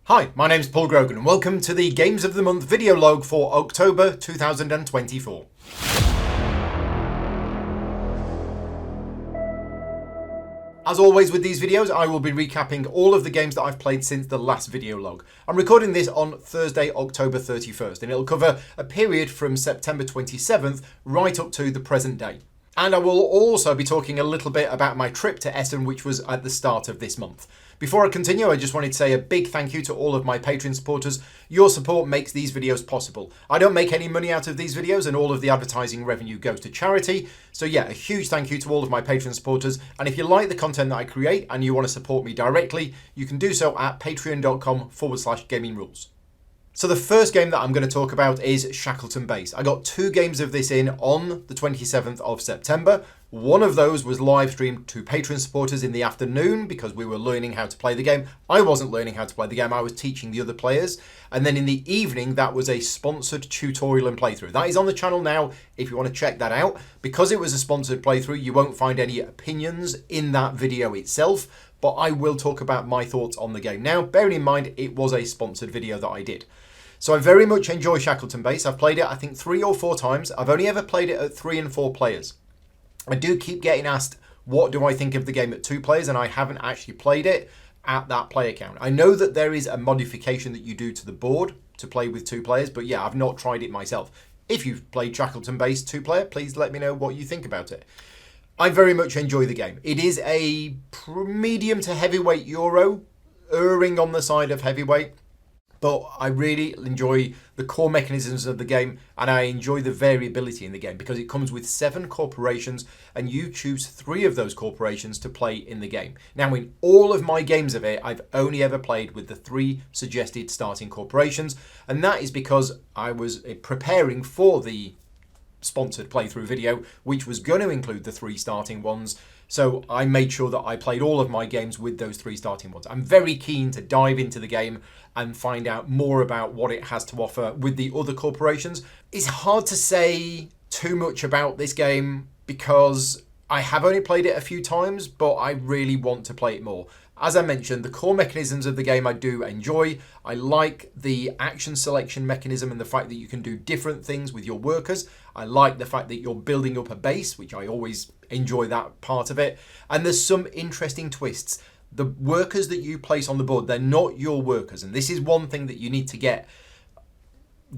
Hi, my name's Paul Grogan and welcome to the Games of the Month video log for October 2024. As always with these videos, I will be recapping all of the games that I've played since the last video log. I'm recording this on Thursday, October 31st, and it'll cover a period from September 27th right up to the present day. And I will also be talking a little bit about my trip to Essen, which was at the start of this month. Before I continue, I just wanted to say a big thank you to all of my Patreon supporters. Your support makes these videos possible. I don't make any money out of these videos and all of the advertising revenue goes to charity. So yeah, a huge thank you to all of my Patreon supporters. And if you like the content that I create and you want to support me directly, you can do so at patreon.com/gaming rules. So the first game that I'm going to talk about is Shackleton Base. I got 2 games of this in on the 27th of September. One of those was live streamed to Patreon supporters in the afternoon because we were learning how to play the game. I wasn't learning how to play the game, I was teaching the other players. And then in the evening, that was a sponsored tutorial and playthrough. That is on the channel now if you want to check that out. Because it was a sponsored playthrough, you won't find any opinions in that video itself, but I will talk about my thoughts on the game now, bearing in mind it was a sponsored video that I did. So I very much enjoy Shackleton Base. I've played it, I think, 3 or 4 times. I've only ever played it at 3 and 4 players. I do keep getting asked, what do I think of the game at 2 players? And I haven't actually played it at that player count. I know that there is a modification that you do to the board to play with 2 players, but yeah, I've not tried it myself. If you've played Shackleton Base 2 player, please let me know what you think about it. I very much enjoy the game. It is a medium to heavyweight Euro, erring on the side of heavyweight. But I really enjoy the core mechanisms of the game and I enjoy the variability in the game because it comes with 7 corporations and you choose 3 of those corporations to play in the game. Now in all of my games of it, I've only ever played with the 3 suggested starting corporations, and that is because I was preparing for the sponsored playthrough video, which was going to include the 3 starting ones. So I made sure that I played all of my games with those 3 starting ones. I'm very keen to dive into the game and find out more about what it has to offer with the other corporations. It's hard to say too much about this game because I have only played it a few times, but I really want to play it more. As I mentioned, the core mechanisms of the game I do enjoy. I like the action selection mechanism and the fact that you can do different things with your workers. I like the fact that you're building up a base, which I always enjoy that part of it. And there's some interesting twists. The workers that you place on the board, they're not your workers. And this is one thing that you need to get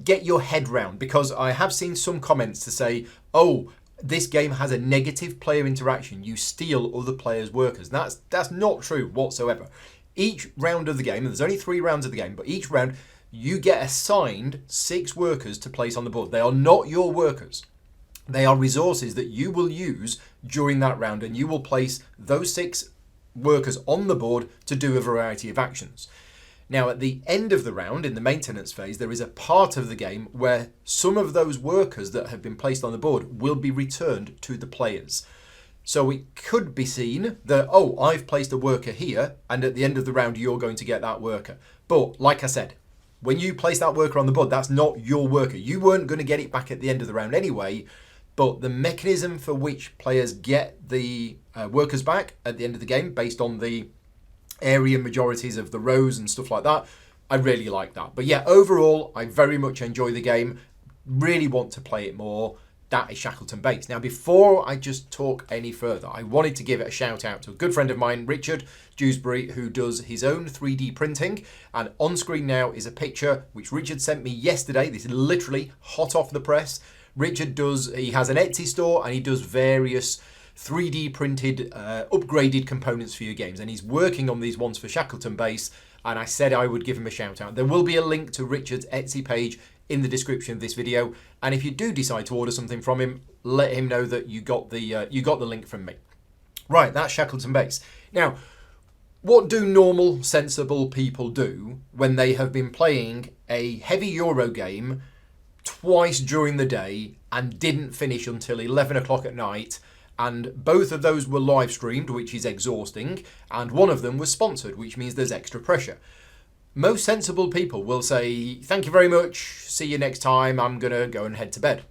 your head round, because I have seen some comments to say, oh, this game has a negative player interaction. You steal other players' workers. That's not true whatsoever. Each round of the game, and there's only 3 rounds of the game, but each round you get assigned 6 workers to place on the board. They are not your workers. They are resources that you will use during that round, and you will place those 6 workers on the board to do a variety of actions. Now, at the end of the round, in the maintenance phase, there is a part of the game where some of those workers that have been placed on the board will be returned to the players. So it could be seen that, oh, I've placed a worker here, and at the end of the round, you're going to get that worker. But like I said, when you place that worker on the board, that's not your worker. You weren't going to get it back at the end of the round anyway, but the mechanism for which players get the workers back at the end of the game, based on the area majorities of the rows and stuff like that, I really like that. But yeah, overall, I very much enjoy the game. Really want to play it more. That is Shackleton Base. Now, before I just talk any further, I wanted to give it a shout out to a good friend of mine, Richard Dewsbury, who does his own 3D printing. And on screen now is a picture which Richard sent me yesterday. This is literally hot off the press. Richard he has an Etsy store and he does various 3D printed, upgraded components for your games. And he's working on these ones for Shackleton Base. And I said I would give him a shout out. There will be a link to Richard's Etsy page in the description of this video. And if you do decide to order something from him, let him know that you got the link from me. Right, that's Shackleton Base. Now, what do normal, sensible people do when they have been playing a heavy Euro game twice during the day and didn't finish until 11 o'clock at night? And both of those were live streamed, which is exhausting, and one of them was sponsored, which means there's extra pressure. Most sensible people will say, thank you very much, see you next time, I'm going to go and head to bed.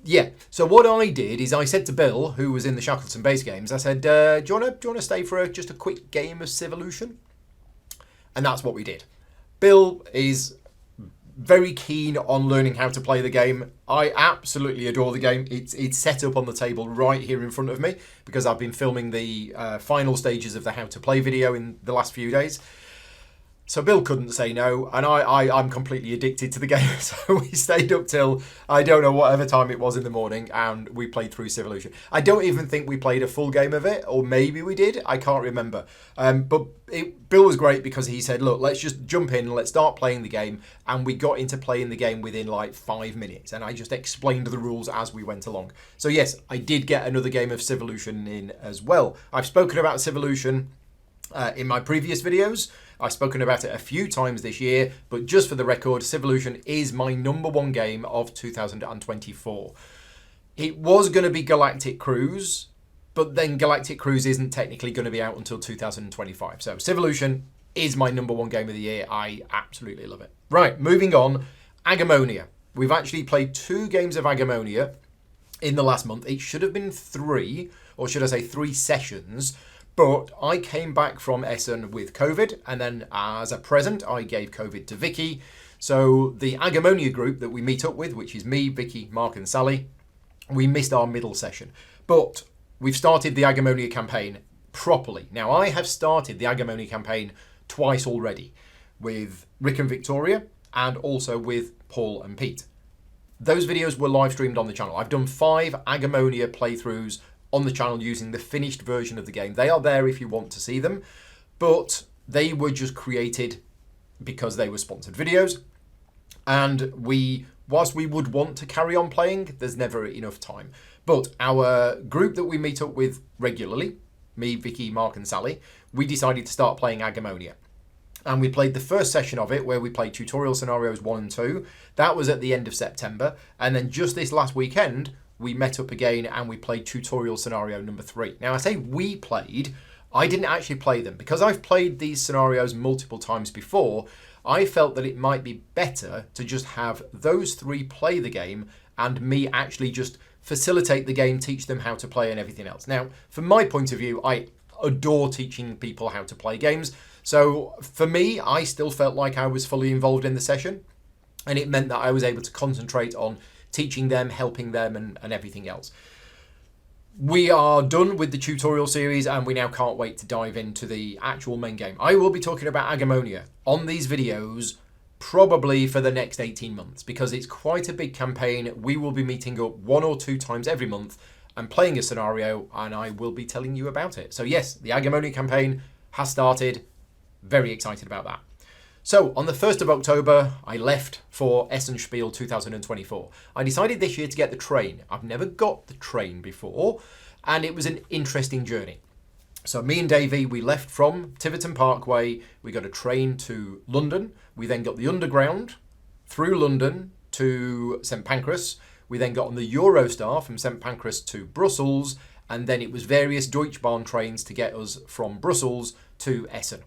Yeah, so what I did is I said to Bill, who was in the Shackleton Base games, I said, do you want to stay for just a quick game of Civolution? And that's what we did. Bill is very keen on learning how to play the game. I absolutely adore the game. It's set up on the table right here in front of me because I've been filming the final stages of the how to play video in the last few days. So Bill couldn't say no, and I'm completely addicted to the game. So we stayed up till, I don't know, whatever time it was in the morning, and we played through Civolution. I don't even think we played a full game of it, or maybe we did. I can't remember. But Bill was great because he said, look, let's just jump in, let's start playing the game. And we got into playing the game within like 5 minutes, and I just explained the rules as we went along. So yes, I did get another game of Civolution in as well. I've spoken about Civolution in my previous videos. I've spoken about it a few times this year, but just for the record, Civolution is my #1 game of 2024. It was going to be Galactic Cruise, but then Galactic Cruise isn't technically going to be out until 2025. So Civolution is my #1 game of the year. I absolutely love it. Right, moving on. Agemonia. We've actually played 2 games of Agemonia in the last month. It should have been 3, or should I say 3 sessions. But I came back from Essen with COVID, and then as a present, I gave COVID to Vicky. So the Agemonia group that we meet up with, which is me, Vicky, Mark and Sally, we missed our middle session. But we've started the Agemonia campaign properly. Now, I have started the Agemonia campaign twice already, with Rick and Victoria, and also with Paul and Pete. Those videos were live streamed on the channel. I've done 5 Agemonia playthroughs on the channel using the finished version of the game. They are there if you want to see them, but they were just created because they were sponsored videos, and whilst we would want to carry on playing, there's never enough time. But our group that we meet up with regularly, me, Vicky, Mark and Sally, we decided to start playing Agemonia. And we played the first session of it where we played tutorial scenarios 1 and 2. That was at the end of September. And then just this last weekend, we met up again and we played tutorial scenario number 3. Now, I say we played, I didn't actually play them. Because I've played these scenarios multiple times before, I felt that it might be better to just have those 3 play the game and me actually just facilitate the game, teach them how to play and everything else. Now, from my point of view, I adore teaching people how to play games. So for me, I still felt like I was fully involved in the session, and it meant that I was able to concentrate on teaching them, helping them, and everything else. We are done with the tutorial series, and we now can't wait to dive into the actual main game. I will be talking about Agemonia on these videos probably for the next 18 months, because it's quite a big campaign. We will be meeting up 1 or 2 times every month and playing a scenario, and I will be telling you about it. So yes, the Agemonia campaign has started. Very excited about that. So, on the 1st of October, I left for Essen Spiele 2024. I decided this year to get the train. I've never got the train before, and it was an interesting journey. So, me and Davey, we left from Tiverton Parkway. We got a train to London. We then got the underground through London to St Pancras. We then got on the Eurostar from St Pancras to Brussels, and then it was various Deutschbahn trains to get us from Brussels to Essen.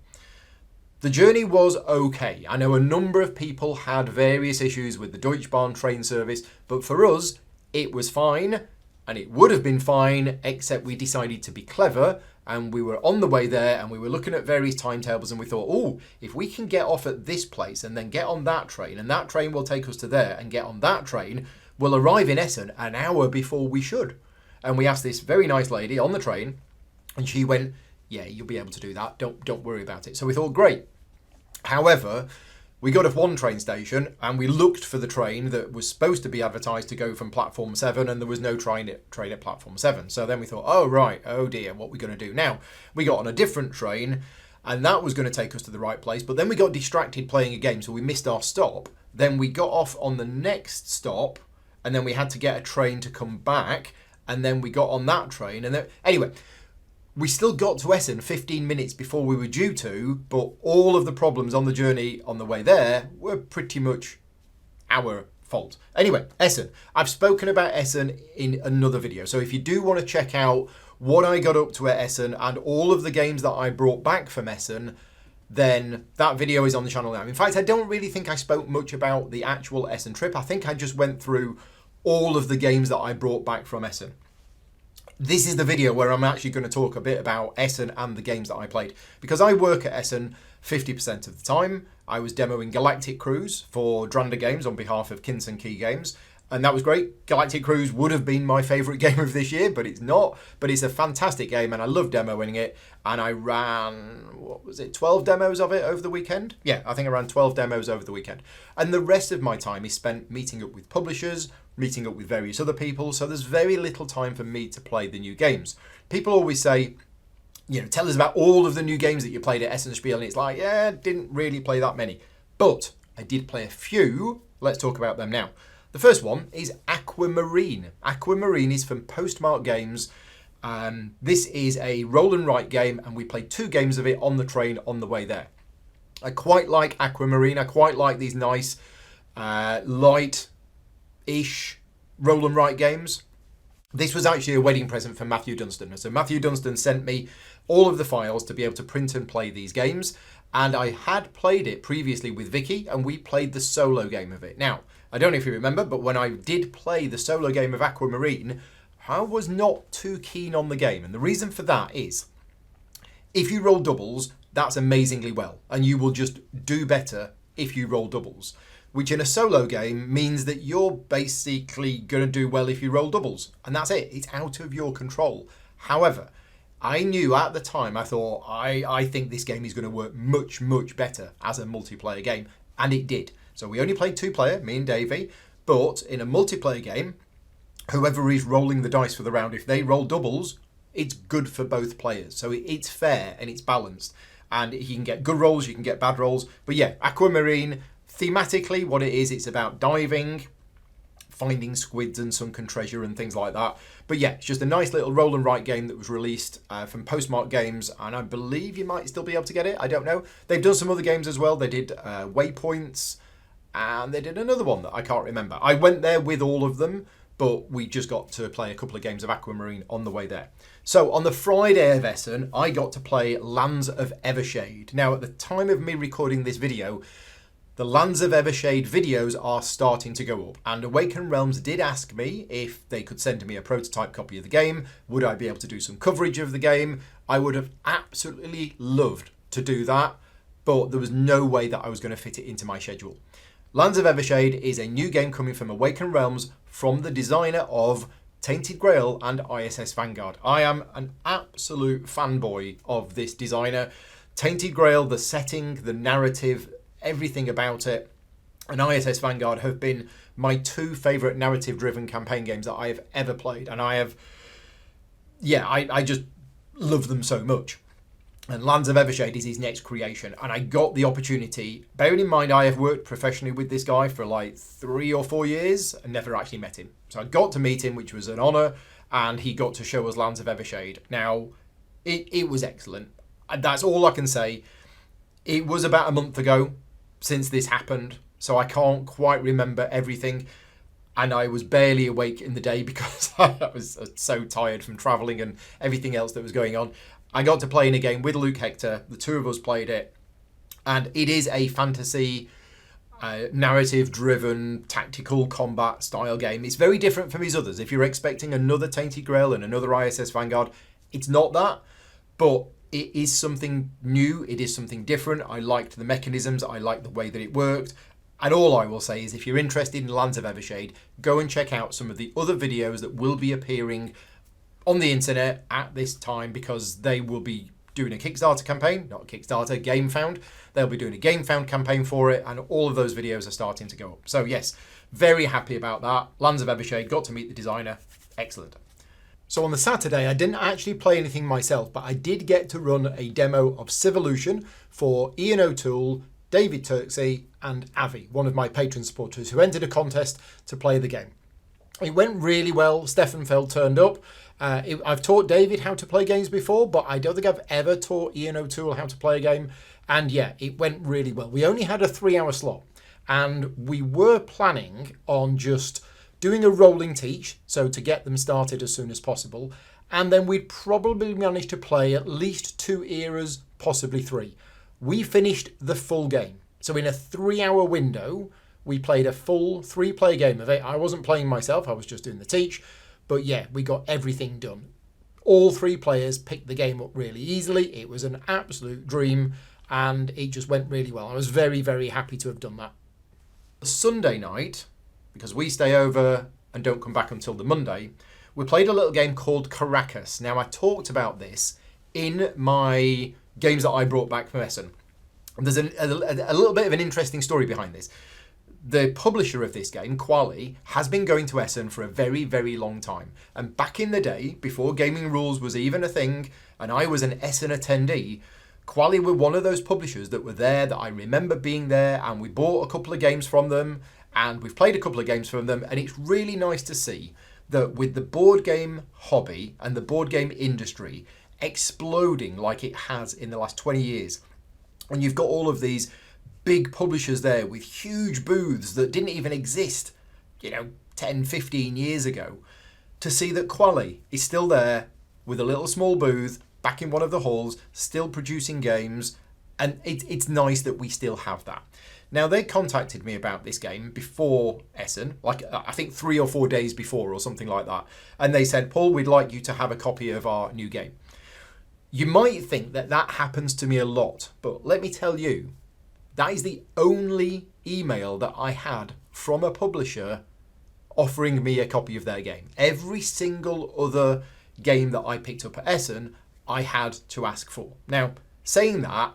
The journey was okay. I know a number of people had various issues with the Deutschbahn train service, but for us, it was fine, and it would have been fine, except we decided to be clever, and we were on the way there, and we were looking at various timetables, and we thought, oh, if we can get off at this place, and then get on that train, and that train will take us to there, and get on that train, we'll arrive in Essen an hour before we should. And we asked this very nice lady on the train, and she went, yeah, you'll be able to do that. Don't worry about it. So we thought, great. However, we got off one train station and we looked for the train that was supposed to be advertised to go from platform 7, and there was no train at platform 7. So then we thought, oh right, oh dear, what are we going to do now? We got on a different train and that was going to take us to the right place, but then we got distracted playing a game, so we missed our stop. Then we got off on the next stop, and then we had to get a train to come back, and then we got on that train, and then anyway, we still got to Essen 15 minutes before we were due to, but all of the problems on the journey on the way there were pretty much our fault. Anyway, Essen. I've spoken about Essen in another video, so if you do want to check out what I got up to at Essen and all of the games that I brought back from Essen, then that video is on the channel now. In fact, I don't really think I spoke much about the actual Essen trip. I think I just went through all of the games that I brought back from Essen. This is the video where I'm actually going to talk a bit about Essen and the games that I played, because I work at Essen 50% of the time. I was demoing Galactic Cruise for Dranda Games on behalf of Kinson Key Games. And that was great. Galactic Cruise would have been my favourite game of this year, but it's not. But it's a fantastic game and I love demoing it. And I ran, 12 demos of it over the weekend? Yeah, I think I ran 12 demos over the weekend. And the rest of my time is spent meeting up with publishers, meeting up with various other people. So there's very little time for me to play the new games. People always say, tell us about all of the new games that you played at Essen Spiele. And it's like, yeah, didn't really play that many. But I did play a few. Let's talk about them now. The first one is Aquamarine. Aquamarine is from Postmark Games. This is a roll and write game, and we played 2 games of it on the train on the way there. I quite like Aquamarine. I quite like these nice, light-ish roll and write games. This was actually a wedding present for Matthew Dunstan. So Matthew Dunstan sent me all of the files to be able to print and play these games. And I had played it previously with Vicky, and we played the solo game of it. Now, I don't know if you remember, but when I did play the solo game of Aquamarine, I was not too keen on the game. And the reason for that is, if you roll doubles, that's amazingly well. And you will just do better if you roll doubles. Which in a solo game means that you're basically going to do well if you roll doubles. And that's it. It's out of your control. However, I knew at the time, I thought, I think this game is going to work much, much better as a multiplayer game. And it did. So we only played 2-player, me and Davey, but in a multiplayer game, whoever is rolling the dice for the round, if they roll doubles, it's good for both players. So it's fair and it's balanced. And you can get good rolls, you can get bad rolls. But yeah, Aquamarine, thematically what it is, it's about diving, finding squids and sunken treasure and things like that. But yeah, it's just a nice little roll and write game that was released from Postmark Games, and I believe you might still be able to get it. I don't know. They've done some other games as well. They did Waypoints, and they did another one that I can't remember. I went there with all of them, but we just got to play a couple of games of Aquamarine on the way there. So on the Friday of Essen, I got to play Lands of Evershade. Now, at the time of me recording this video, the Lands of Evershade videos are starting to go up, and Awaken Realms did ask me if they could send me a prototype copy of the game. Would I be able to do some coverage of the game? I would have absolutely loved to do that, but there was no way that I was going to fit it into my schedule. Lands of Evershade is a new game coming from Awaken Realms from the designer of Tainted Grail and ISS Vanguard. I am an absolute fanboy of this designer. Tainted Grail, the setting, the narrative, everything about it, and ISS Vanguard have been my 2 favourite narrative-driven campaign games that I have ever played. And I just love them so much. And Lands of Evershade is his next creation. And I got the opportunity, bearing in mind I have worked professionally with this guy for like 3 or 4 years and never actually met him. So I got to meet him, which was an honour, and he got to show us Lands of Evershade. Now, it was excellent. And that's all I can say. It was about a month ago since this happened, so I can't quite remember everything. And I was barely awake in the day because I was so tired from travelling and everything else that was going on. I got to play in a game with Luke Hector. The 2 of us played it. And it is a fantasy, narrative-driven, tactical combat style game. It's very different from his others. If you're expecting another Tainted Grail and another ISS Vanguard, it's not that. But it is something new. It is something different. I liked the mechanisms. I liked the way that it worked. And all I will say is if you're interested in Lands of Evershade, go and check out some of the other videos that will be appearing on the internet at this time, because they will be doing a Kickstarter campaign, not Kickstarter, GameFound. They'll be doing a GameFound campaign for it, and all of those videos are starting to go up. So yes, very happy about that. Lands of Evershade, got to meet the designer. Excellent. So on the Saturday, I didn't actually play anything myself, but I did get to run a demo of Civolution for Ian O'Toole, David Turksey, and Avi, one of my patron supporters who entered a contest to play the game. It went really well. Stefan Feld turned up. I've taught David how to play games before, but I don't think I've ever taught Ian O'Toole how to play a game. And yeah, it went really well. We only had a 3-hour slot, and we were planning on just doing a rolling teach, so to get them started as soon as possible. And then we'd probably manage to play at least 2 eras, possibly 3. We finished the full game. So in a 3-hour window, we played a full 3-player game of it. I wasn't playing myself, I was just doing the teach. But yeah, we got everything done. All 3 players picked the game up really easily. It was an absolute dream. and it just went really well. I was very, very happy to have done that. Sunday night, because we stay over and don't come back until the Monday, we played a little game called Caracas. Now, I talked about this in my games that I brought back from Essen. And there's a little bit of an interesting story behind this. The publisher of this game, Quali, has been going to Essen for a very, very long time. And back in the day, before gaming rules was even a thing, and I was an Essen attendee, Quali were one of those publishers that were there, that I remember being there, and we bought a couple of games from them, and we've played a couple of games from them, and it's really nice to see that with the board game hobby and the board game industry exploding like it has in the last 20 years, and you've got all of these big publishers there with huge booths that didn't even exist, 10, 15 years ago, to see that Quali is still there with a little small booth back in one of the halls, still producing games, and it's nice that we still have that. Now, they contacted me about this game before Essen, like I think 3 or 4 days before or something like that, and they said, Paul, we'd like you to have a copy of our new game. You might think that that happens to me a lot, but let me tell you, that is the only email that I had from a publisher offering me a copy of their game. Every single other game that I picked up at Essen, I had to ask for. Now, saying that,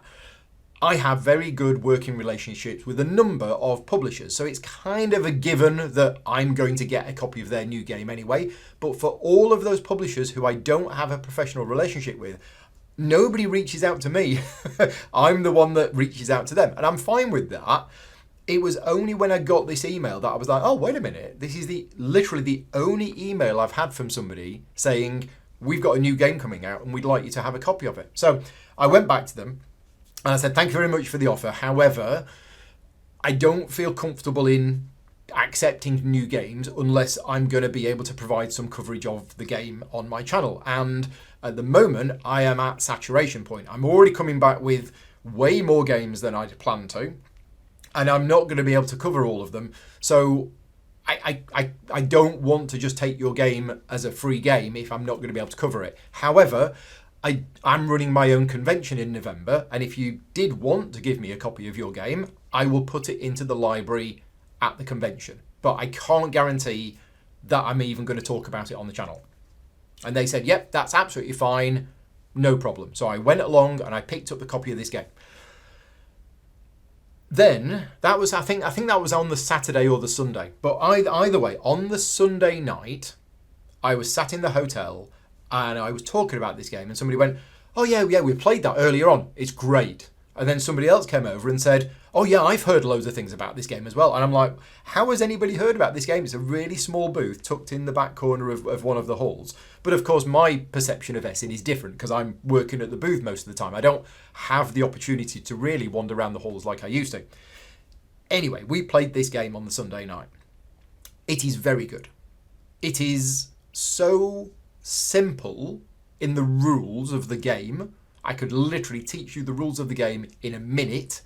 I have very good working relationships with a number of publishers, so it's kind of a given that I'm going to get a copy of their new game anyway. But for all of those publishers who I don't have a professional relationship with, nobody reaches out to me. I'm the one that reaches out to them, and I'm fine with that. It was only when I got this email that I was like, oh, wait a minute. This is literally the only email I've had from somebody saying, we've got a new game coming out and we'd like you to have a copy of it. So I went back to them and I said, thank you very much for the offer. However, I don't feel comfortable in accepting new games unless I'm going to be able to provide some coverage of the game on my channel. And at the moment, I am at saturation point. I'm already coming back with way more games than I'd planned to, and I'm not going to be able to cover all of them. So I don't want to just take your game as a free game if I'm not going to be able to cover it. However, I'm running my own convention in November, and if you did want to give me a copy of your game, I will put it into the library at the convention. But I can't guarantee that I'm even going to talk about it on the channel. And they said, yep, that's absolutely fine, no problem. So I went along and I picked up the copy of this game. Then that was, I think that was on the Saturday or the Sunday. But either way, on the Sunday night, I was sat in the hotel and I was talking about this game, and somebody went, oh yeah, we played that earlier on. It's great. And then somebody else came over and said, oh yeah, I've heard loads of things about this game as well. And I'm like, how has anybody heard about this game? It's a really small booth tucked in the back corner of one of the halls. But of course, my perception of Essen is different because I'm working at the booth most of the time. I don't have the opportunity to really wander around the halls like I used to. Anyway, we played this game on the Sunday night. It is very good. It is so simple in the rules of the game. I could literally teach you the rules of the game in a minute,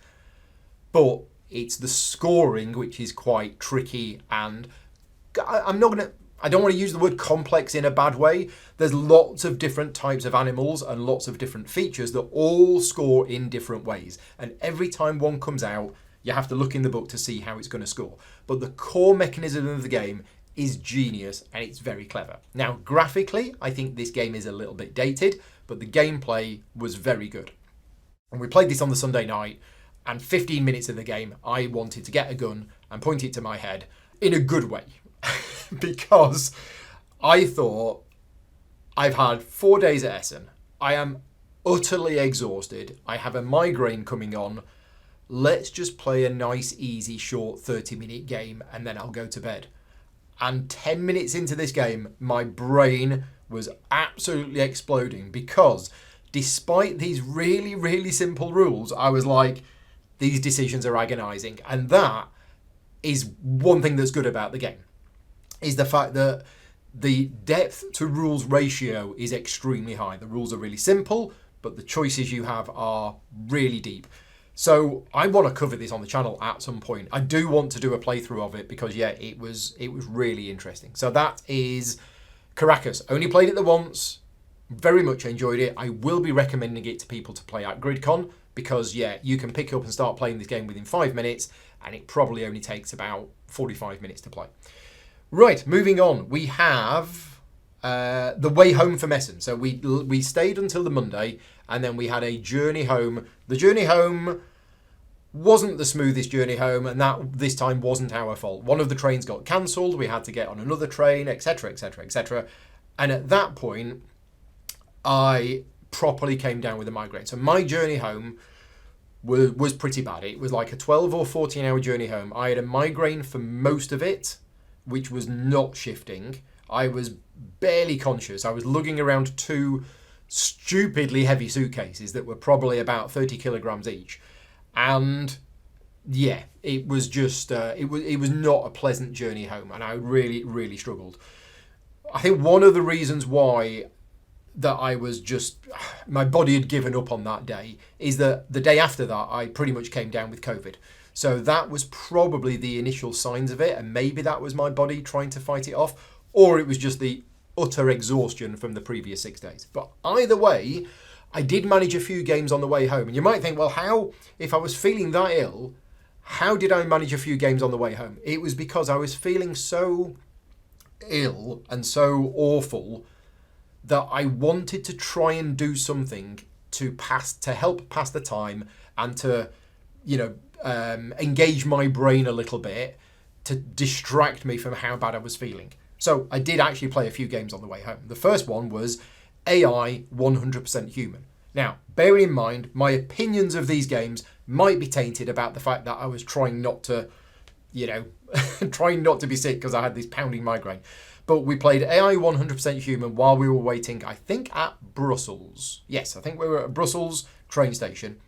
but it's the scoring which is quite tricky, and I don't want to use the word complex in a bad way. There's lots of different types of animals and lots of different features that all score in different ways, and every time one comes out, you have to look in the book to see how it's going to score. But the core mechanism of the game is genius, and it's very clever. Now, graphically, I think this game is a little bit dated, but the gameplay was very good. And we played this on the Sunday night, and 15 minutes of the game, I wanted to get a gun and point it to my head in a good way. Because I thought, I've had 4 days at Essen. I am utterly exhausted. I have a migraine coming on. Let's just play a nice, easy, short 30-minute game, and then I'll go to bed. And 10 minutes into this game, my brain was absolutely exploding because despite these really, really simple rules, I was like, these decisions are agonizing. And that is one thing that's good about the game, is the fact that the depth to rules ratio is extremely high. The rules are really simple, but the choices you have are really deep. So I want to cover this on the channel at some point. I do want to do a playthrough of it because, yeah, it was really interesting. So that is Caracas. Only played it the once, very much enjoyed it. I will be recommending it to people to play at Gridcon because, yeah, you can pick up and start playing this game within 5 minutes, and it probably only takes about 45 minutes to play. Right, moving on. We have the way home from Essen. So we stayed until the Monday, and then we had a journey home. The journey home wasn't the smoothest journey home, and that this time wasn't our fault. One of the trains got cancelled. We had to get on another train, etc., etc., etc. And at that point, I properly came down with a migraine. So my journey home was pretty bad. It was like a 12 or 14 hour journey home. I had a migraine for most of it, which was not shifting. I was barely conscious. I was lugging around 2 stupidly heavy suitcases that were probably about 30 kilograms each. And yeah, it was just, it was not a pleasant journey home, and I really, really struggled. I think one of the reasons why that I was just, my body had given up on that day is that the day after that, I pretty much came down with COVID. So that was probably the initial signs of it, and maybe that was my body trying to fight it off, or it was just the utter exhaustion from the previous 6 days. But either way, I did manage a few games on the way home. And you might think, well, how, if I was feeling that ill, how did I manage a few games on the way home? It was because I was feeling so ill and so awful that I wanted to try and do something to help pass the time and to, engage my brain a little bit to distract me from how bad I was feeling. So I did actually play a few games on the way home. The first one was AI 100% Human. Now, bearing in mind, my opinions of these games might be tainted about the fact that I was trying not to, trying not to be sick because I had this pounding migraine. But we played AI 100% Human while we were waiting, I think, at Brussels. Yes, I think we were at Brussels train station.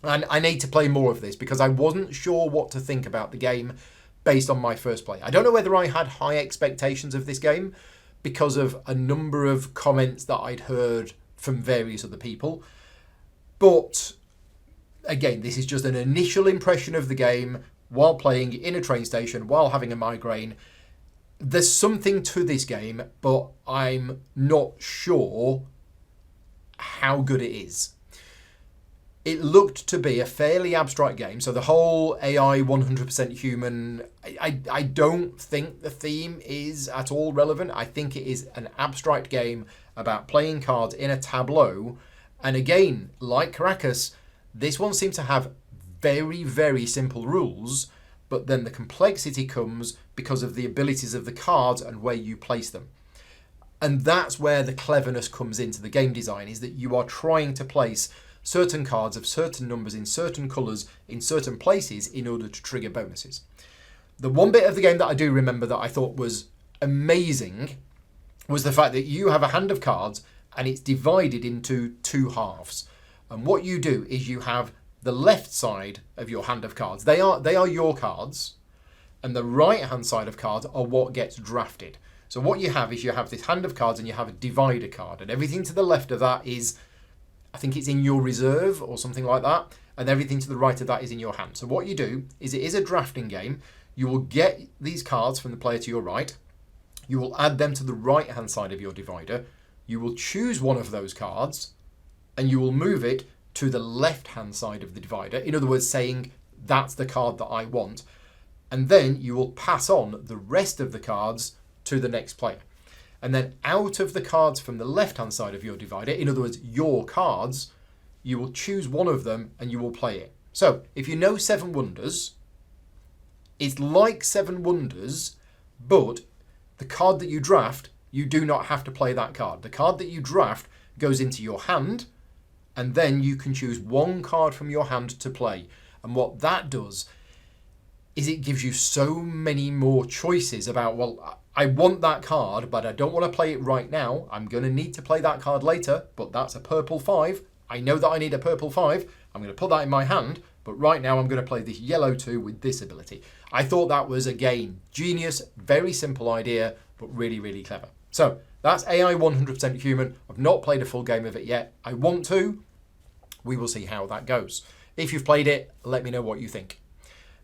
And I need to play more of this because I wasn't sure what to think about the game based on my first play. I don't know whether I had high expectations of this game because of a number of comments that I'd heard from various other people. But again, this is just an initial impression of the game while playing in a train station, while having a migraine. There's something to this game, but I'm not sure how good it is. It looked to be a fairly abstract game. So the whole AI 100% Human, I don't think the theme is at all relevant. I think it is an abstract game about playing cards in a tableau. And again, like Caracas, this one seems to have very, very simple rules, but then the complexity comes because of the abilities of the cards and where you place them. And that's where the cleverness comes into the game design, is that you are trying to place certain cards of certain numbers in certain colours in certain places in order to trigger bonuses. The one bit of the game that I do remember that I thought was amazing was the fact that you have a hand of cards and it's divided into 2 halves. And what you do is you have the left side of your hand of cards. They are your cards, and the right hand side of cards are what gets drafted. So what you have is you have this hand of cards and you have a divider card, and everything to the left of that is, I think it's in your reserve or something like that, and everything to the right of that is in your hand. So what you do is, it is a drafting game. You will get these cards from the player to your right. You will add them to the right hand side of your divider. You will choose one of those cards and you will move it to the left hand side of the divider. In other words, saying that's the card that I want. And then you will pass on the rest of the cards to the next player. And then out of the cards from the left-hand side of your divider, in other words, your cards, you will choose one of them and you will play it. So if you know Seven Wonders, it's like Seven Wonders, but the card that you draft, you do not have to play that card. The card that you draft goes into your hand, and then you can choose one card from your hand to play. And what that does is it gives you so many more choices about, well, I want that card, but I don't want to play it right now. I'm going to need to play that card later, but that's a purple 5. I know that I need a purple 5. I'm going to put that in my hand, but right now I'm going to play this yellow 2 with this ability. I thought that was, again, genius, very simple idea, but really, really clever. So that's AI 100% Human. I've not played a full game of it yet. I want to. We will see how that goes. If you've played it, let me know what you think.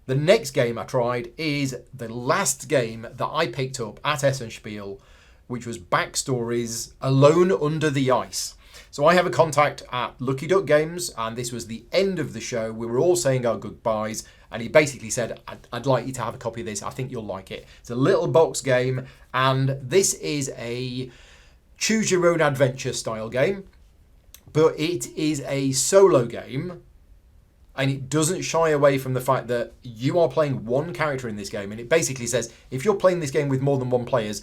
The next game I tried is the last game that I picked up at Essen Spiele, which was Backstories Alone Under the Ice. So I have a contact at Lucky Duck Games, and this was the end of the show. We were all saying our goodbyes, and he basically said, I'd like you to have a copy of this. I think you'll like it. It's a little box game, and this is a choose your own adventure style game, but it is a solo game, and it doesn't shy away from the fact that you are playing one character in this game, and it basically says if you're playing this game with more than one player,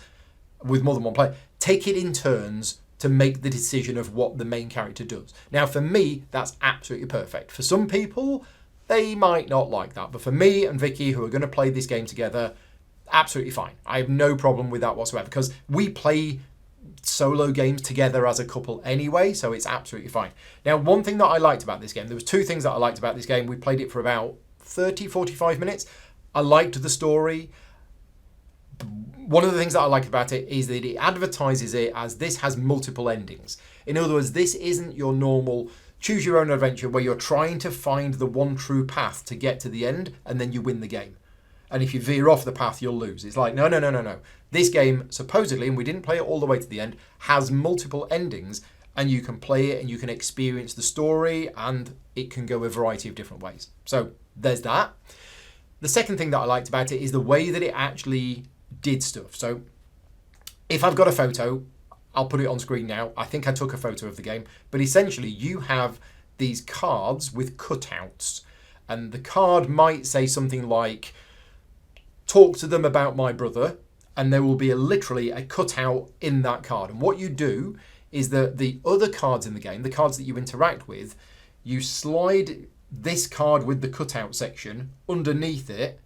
take it in turns to make the decision of what the main character does. Now, for me, that's absolutely perfect. For some people, they might not like that. But for me and Vicky, who are going to play this game together, absolutely fine. I have no problem with that whatsoever, because we play solo games together as a couple anyway, so it's absolutely fine. Now, one thing that I liked about this game, there was two things that I liked about this game. We played it for about 30-45 minutes. I liked the story. One of the things that I like about it is that it advertises it as this has multiple endings. In other words, this isn't your normal choose your own adventure where you're trying to find the one true path to get to the end and then you win the game. And if you veer off the path, you'll lose. It's like, no. This game, supposedly, and we didn't play it all the way to the end, has multiple endings, and you can play it and you can experience the story, and it can go a variety of different ways. So there's that. The second thing that I liked about it is the way that it actually did stuff. So if I've got a photo, I'll put it on screen now. I think I took a photo of the game, but essentially you have these cards with cutouts, and the card might say something like, talk to them about my brother, and there will be literally a cutout in that card. And what you do is that the other cards in the game, the cards that you interact with, you slide this card with the cutout section underneath it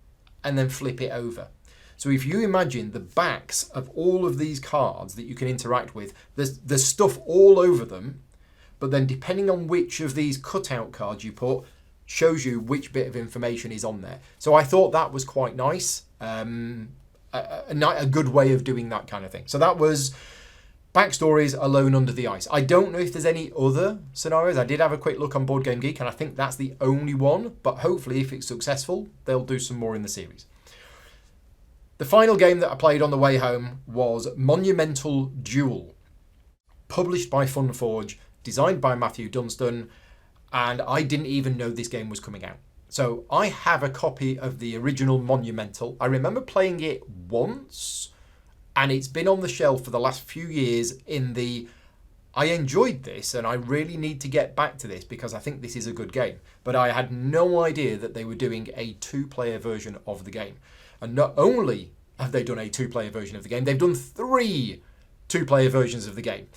and then flip it over. So if you imagine the backs of all of these cards that you can interact with, there's stuff all over them, but then depending on which of these cutout cards you put, shows you which bit of information is on there. So I thought that was quite nice, a good way of doing that kind of thing. So that was Backstories Alone Under the Ice. I don't know if there's any other scenarios. I did have a quick look on Board Game Geek, and I think that's the only one, but hopefully if it's successful, they'll do some more in the series. The final game that I played on the way home was Monumental Duel, published by Funforge, designed by Matthew Dunstan, and I didn't even know this game was coming out. So I have a copy of the original Monumental. I remember playing it once, and it's been on the shelf for the last few years I enjoyed this and I really need to get back to this because I think this is a good game. But I had no idea that they were doing a two-player version of the game. And not only have they done a two-player version of the game, they've done 3 two-player versions of the game.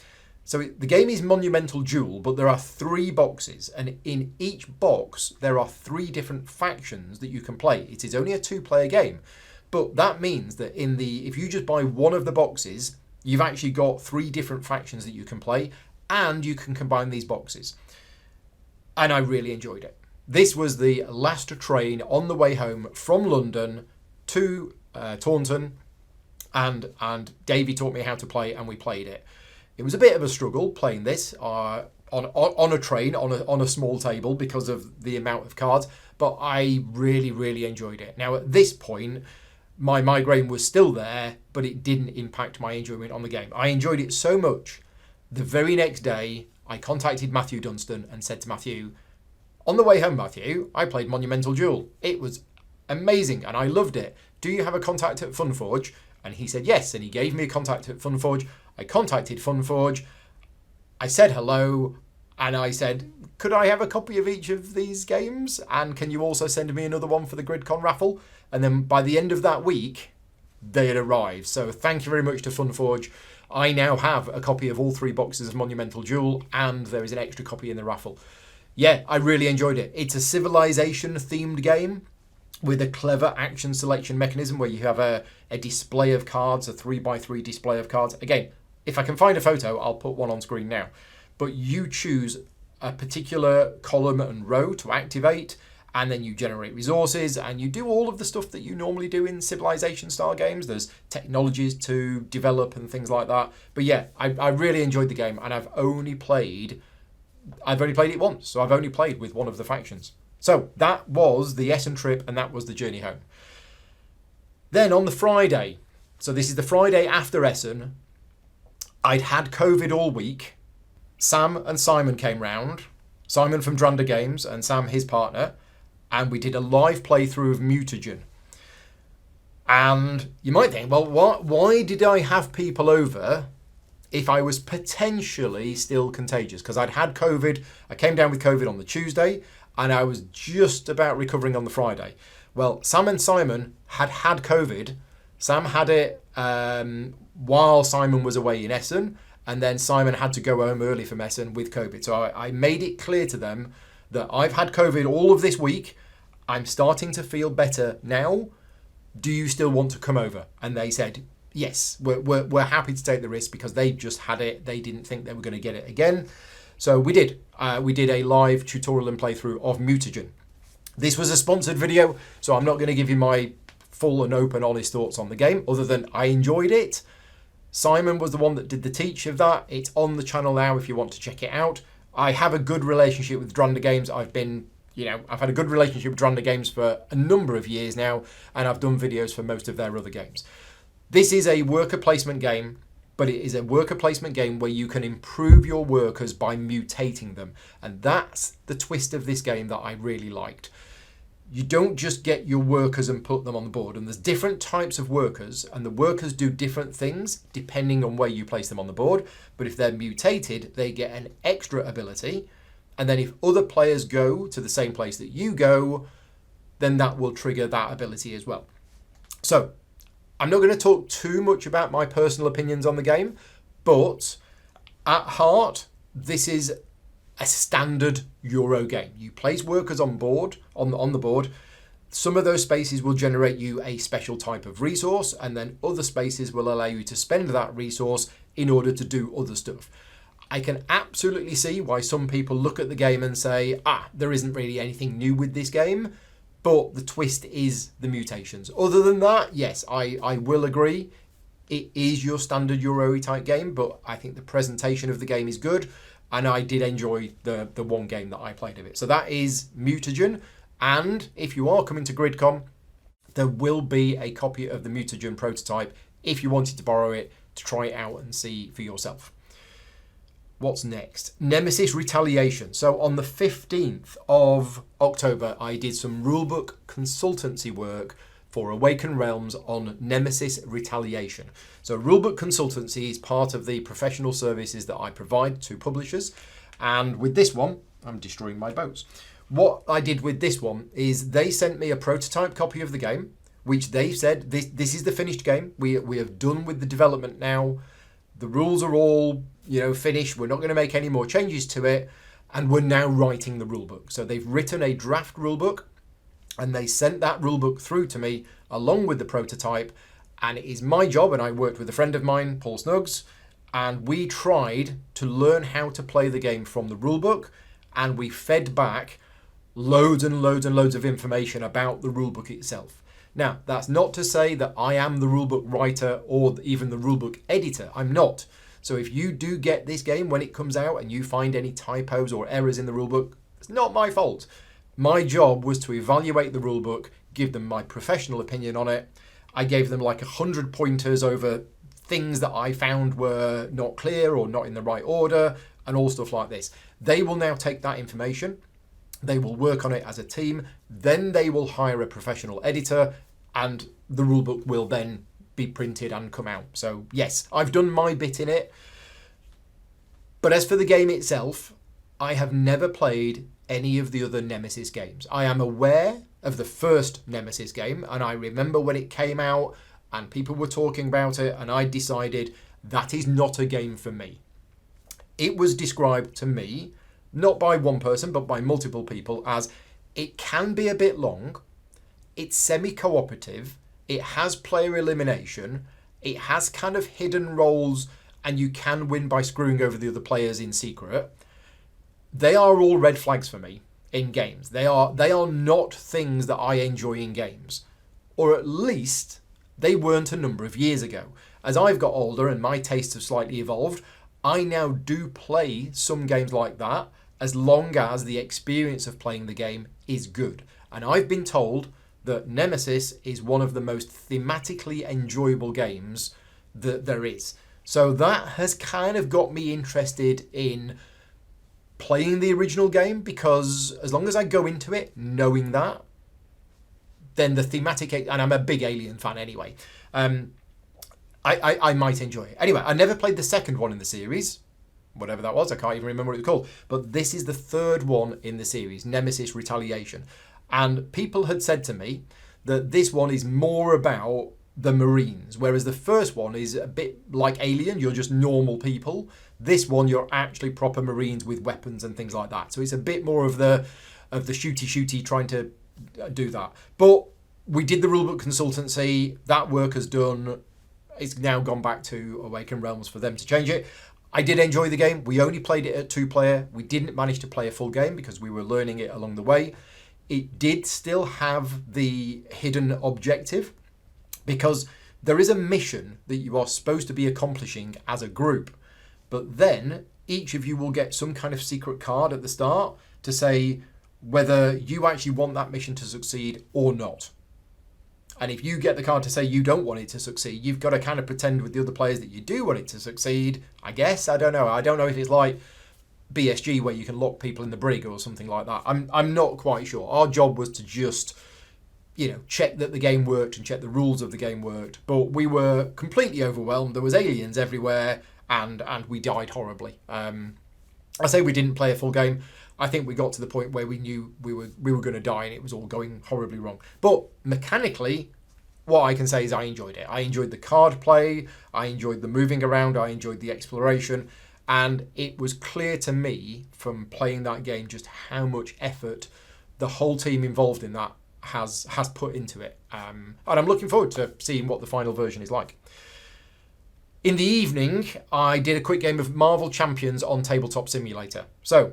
So the game is Monumental Duel, but there are 3 boxes, and in each box there are 3 different factions that you can play. It is only a 2-player game, but that means that if you just buy one of the boxes, you've actually got 3 different factions that you can play, and you can combine these boxes. And I really enjoyed it. This was the last train on the way home from London to Taunton, and Davey taught me how to play, and we played it. It was a bit of a struggle playing this on a train, on a small table because of the amount of cards, but I really, really enjoyed it. Now, at this point, my migraine was still there, but it didn't impact my enjoyment on the game. I enjoyed it so much, the very next day, I contacted Matthew Dunstan and said to Matthew, on the way home, Matthew, I played Monumental Duel. It was amazing, and I loved it. Do you have a contact at Funforge? And he said yes, and he gave me a contact at Funforge. I contacted Funforge, I said hello, and I said, could I have a copy of each of these games? And can you also send me another one for the Gridcon raffle? And then by the end of that week, they had arrived. So thank you very much to Funforge. I now have a copy of all 3 boxes of Monumental Duel, and there is an extra copy in the raffle. Yeah, I really enjoyed it. It's a Civilization-themed game with a clever action selection mechanism where you have a display of cards, a 3x3 display of cards. Again, if I can find a photo, I'll put one on screen now. But you choose a particular column and row to activate, and then you generate resources, and you do all of the stuff that you normally do in Civilization-style games. There's technologies to develop and things like that. But yeah, I really enjoyed the game, and I've only played it once, so I've only played with one of the factions. So that was the Essen trip, and that was the journey home. Then on the Friday, so this is the Friday after Essen, I'd had COVID all week, Sam and Simon came round, Simon from Dranda Games and Sam, his partner, and we did a live playthrough of Mutagen. And you might think, well, why did I have people over if I was potentially still contagious? Because I'd had COVID. I came down with COVID on the Tuesday, and I was just about recovering on the Friday. Well, Sam and Simon had COVID. Sam had it while Simon was away in Essen, and then Simon had to go home early from Essen with COVID. So I made it clear to them that I've had COVID all of this week. I'm starting to feel better now. Do you still want to come over? And they said, yes, we're happy to take the risk because they just had it. They didn't think they were going to get it again. So we did. We did a live tutorial and playthrough of Mutagen. This was a sponsored video, so I'm not going to give you my full and open, honest thoughts on the game, other than I enjoyed it. Simon was the one that did the teach of that. It's on the channel now if you want to check it out. I have a good relationship with Dranda Games. I've had a good relationship with Dranda Games for a number of years now, and I've done videos for most of their other games. This is a worker placement game, but it is a worker placement game where you can improve your workers by mutating them. And that's the twist of this game that I really liked. You don't just get your workers and put them on the board. And there's different types of workers, and the workers do different things depending on where you place them on the board. But if they're mutated, they get an extra ability. And then if other players go to the same place that you go, then that will trigger that ability as well. So I'm not going to talk too much about my personal opinions on the game, but at heart, this is a standard Euro game. You place workers on the board. Some of those spaces will generate you a special type of resource, and then other spaces will allow you to spend that resource in order to do other stuff. I can absolutely see why some people look at the game and say, there isn't really anything new with this game, but the twist is the mutations. Other than that, yes, I will agree. It is your standard Euro type game, but I think the presentation of the game is good, and I did enjoy the one game that I played of it. So that is Mutagen, and if you are coming to Gridcon, there will be a copy of the Mutagen prototype if you wanted to borrow it to try it out and see for yourself. What's next? Nemesis Retaliation. So on the 15th of October, I did some rulebook consultancy work for Awakened Realms on Nemesis Retaliation. So rulebook consultancy is part of the professional services that I provide to publishers. And with this one, I'm destroying my boats. What I did with this one is they sent me a prototype copy of the game, which they said, this is the finished game. We have done with the development now. The rules are all, finished. We're not going to make any more changes to it. And we're now writing the rulebook. So they've written a draft rulebook, and they sent that rulebook through to me along with the prototype. And it is my job, and I worked with a friend of mine, Paul Snuggs, and we tried to learn how to play the game from the rulebook, and we fed back loads and loads and loads of information about the rulebook itself. Now, that's not to say that I am the rulebook writer or even the rulebook editor. I'm not. So if you do get this game when it comes out and you find any typos or errors in the rulebook, it's not my fault. My job was to evaluate the rulebook, give them my professional opinion on it. I gave them like 100 pointers over things that I found were not clear or not in the right order and all stuff like this. They will now take that information. They will work on it as a team. Then they will hire a professional editor, and the rulebook will then be printed and come out. So yes, I've done my bit in it. But as for the game itself, I have never played any of the other Nemesis games. I am aware of the first Nemesis game, and I remember when it came out and people were talking about it, and I decided that is not a game for me. It was described to me, not by one person, but by multiple people, as it can be a bit long, it's semi-cooperative, it has player elimination, it has kind of hidden roles, and you can win by screwing over the other players in secret. They are all red flags for me in games. They are not things that I enjoy in games. Or at least they weren't a number of years ago. As I've got older and my tastes have slightly evolved, I now do play some games like that as long as the experience of playing the game is good. And I've been told that Nemesis is one of the most thematically enjoyable games that there is. So that has kind of got me interested in playing the original game, because as long as I go into it knowing that, then the thematic, and I'm a big Alien fan anyway, I might enjoy it. Anyway, I never played the second one in the series, whatever that was. I can't even remember what it was called. But this is the third one in the series, Nemesis Retaliation. And people had said to me that this one is more about the Marines, whereas the first one is a bit like Alien. You're just normal people. This one, you're actually proper Marines with weapons and things like that. So it's a bit more of the shooty trying to do that. But we did the rulebook consultancy. That work has done. It's now gone back to Awakened Realms for them to change it. I did enjoy the game. We only played it at 2-player. We didn't manage to play a full game because we were learning it along the way. It did still have the hidden objective, because there is a mission that you are supposed to be accomplishing as a group. But then each of you will get some kind of secret card at the start to say whether you actually want that mission to succeed or not. And if you get the card to say you don't want it to succeed, you've got to kind of pretend with the other players that you do want it to succeed, I guess. I don't know. I don't know if it's like BSG where you can lock people in the brig or something like that. I'm not quite sure. Our job was to just, check that the game worked and check the rules of the game worked. But we were completely overwhelmed. There was aliens everywhere, and we died horribly. I say we didn't play a full game. I think we got to the point where we knew we were going to die and it was all going horribly wrong. But mechanically, what I can say is I enjoyed it. I enjoyed the card play. I enjoyed the moving around. I enjoyed the exploration. And it was clear to me from playing that game just how much effort the whole team involved in that has put into it. And I'm looking forward to seeing what the final version is like. In the evening, I did a quick game of Marvel Champions on Tabletop Simulator. So,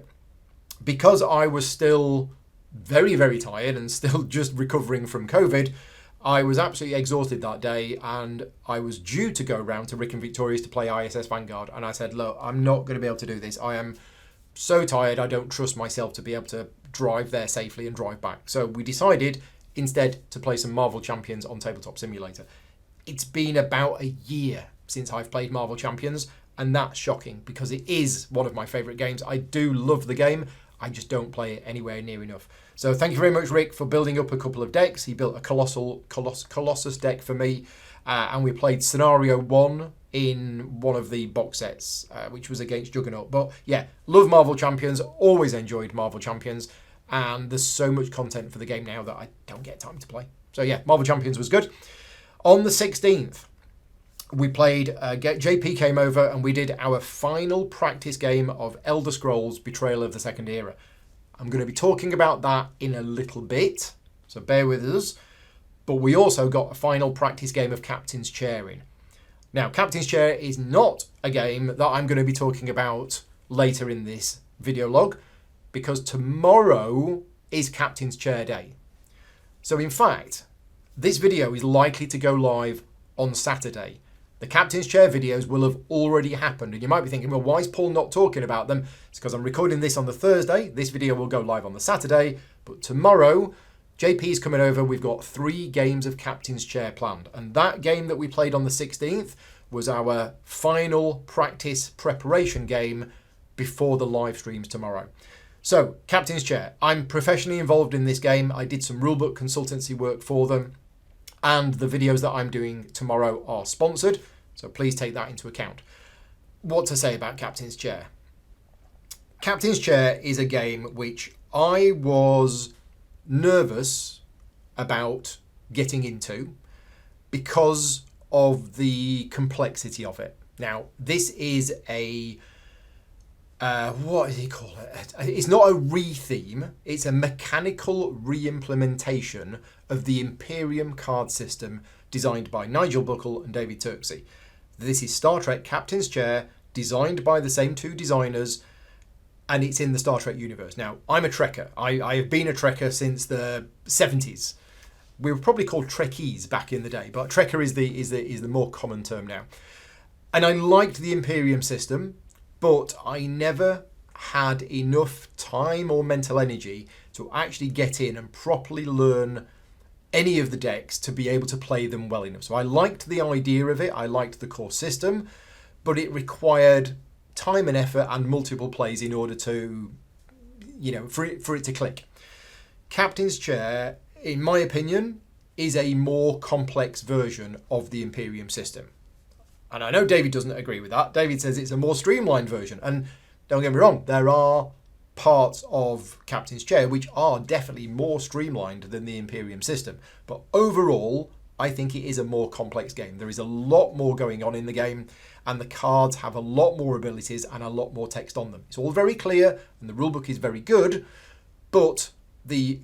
because I was still very, very tired and still just recovering from COVID, I was absolutely exhausted that day, and I was due to go round to Rick and Victoria's to play ISS Vanguard. And I said, look, I'm not going to be able to do this. I am so tired, I don't trust myself to be able to drive there safely and drive back. So we decided instead to play some Marvel Champions on Tabletop Simulator. It's been about a year since I've played Marvel Champions, and that's shocking because it is one of my favourite games. I do love the game. I just don't play it anywhere near enough. So thank you very much, Rick, for building up a couple of decks. He built a Colossus deck for me, and we played Scenario 1 in one of the box sets, which was against Juggernaut. But yeah, love Marvel Champions, always enjoyed Marvel Champions, and there's so much content for the game now that I don't get time to play. So yeah, Marvel Champions was good. On the 16th, we played, JP came over and we did our final practice game of Elder Scrolls Betrayal of the Second Era. I'm going to be talking about that in a little bit, so bear with us. But we also got a final practice game of Captain's Chair in. Now, Captain's Chair is not a game that I'm going to be talking about later in this video log, because tomorrow is Captain's Chair Day. So in fact, this video is likely to go live on Saturday. The Captain's Chair videos will have already happened, and you might be thinking, well, why is Paul not talking about them? It's because I'm recording this on the Thursday. This video will go live on the Saturday, but tomorrow, JP's coming over. We've got 3 games of Captain's Chair planned, and that game that we played on the 16th was our final practice preparation game before the live streams tomorrow. So, Captain's Chair. I'm professionally involved in this game. I did some rulebook consultancy work for them, and the videos that I'm doing tomorrow are sponsored, so please take that into account. What to say about Captain's Chair? Captain's Chair is a game which I was nervous about getting into because of the complexity of it. Now, this is a what does he call it? It's not a re-theme. It's a mechanical re-implementation of the Imperium card system designed by Nigel Buckle and David Turksey. This is Star Trek Captain's Chair, designed by the same 2 designers, and it's in the Star Trek universe. Now, I'm a Trekker. I have been a Trekker since the 70s. We were probably called Trekkies back in the day, but Trekker is the more common term now. And I liked the Imperium system, but I never had enough time or mental energy to actually get in and properly learn any of the decks to be able to play them well enough. So I liked the idea of it, I liked the core system, but it required time and effort and multiple plays in order to for it to click. Captain's Chair, in my opinion, is a more complex version of the Imperium system. And I know David doesn't agree with that. David says it's a more streamlined version. And don't get me wrong, there are parts of Captain's Chair which are definitely more streamlined than the Imperium system. But overall, I think it is a more complex game. There is a lot more going on in the game, and the cards have a lot more abilities and a lot more text on them. It's all very clear, and the rulebook is very good, but the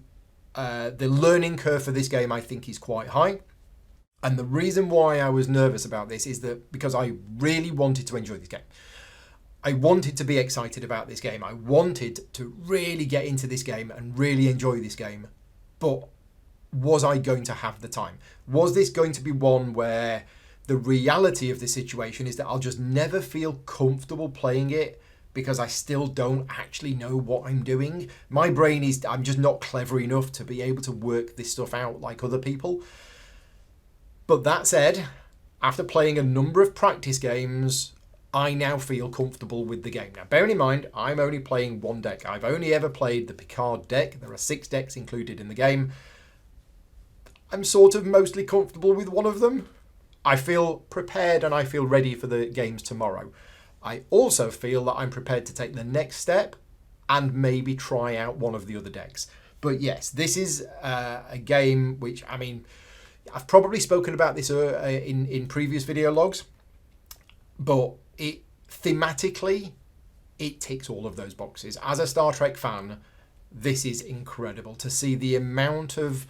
learning curve for this game, I think, is quite high. And the reason why I was nervous about this is that because I really wanted to enjoy this game. I wanted to be excited about this game. I wanted to really get into this game and really enjoy this game. But was I going to have the time? Was this going to be one where the reality of the situation is that I'll just never feel comfortable playing it because I still don't actually know what I'm doing? My brain is, I'm just not clever enough to be able to work this stuff out like other people. But that said, after playing a number of practice games, I now feel comfortable with the game. Now, bearing in mind, I'm only playing one deck. I've only ever played the Picard deck. There are 6 decks included in the game. I'm sort of mostly comfortable with one of them. I feel prepared and I feel ready for the games tomorrow. I also feel that I'm prepared to take the next step and maybe try out one of the other decks. But yes, this is a game which, I mean, I've probably spoken about this in previous video logs, but it thematically, it ticks all of those boxes. As a Star Trek fan, this is incredible to see the amount of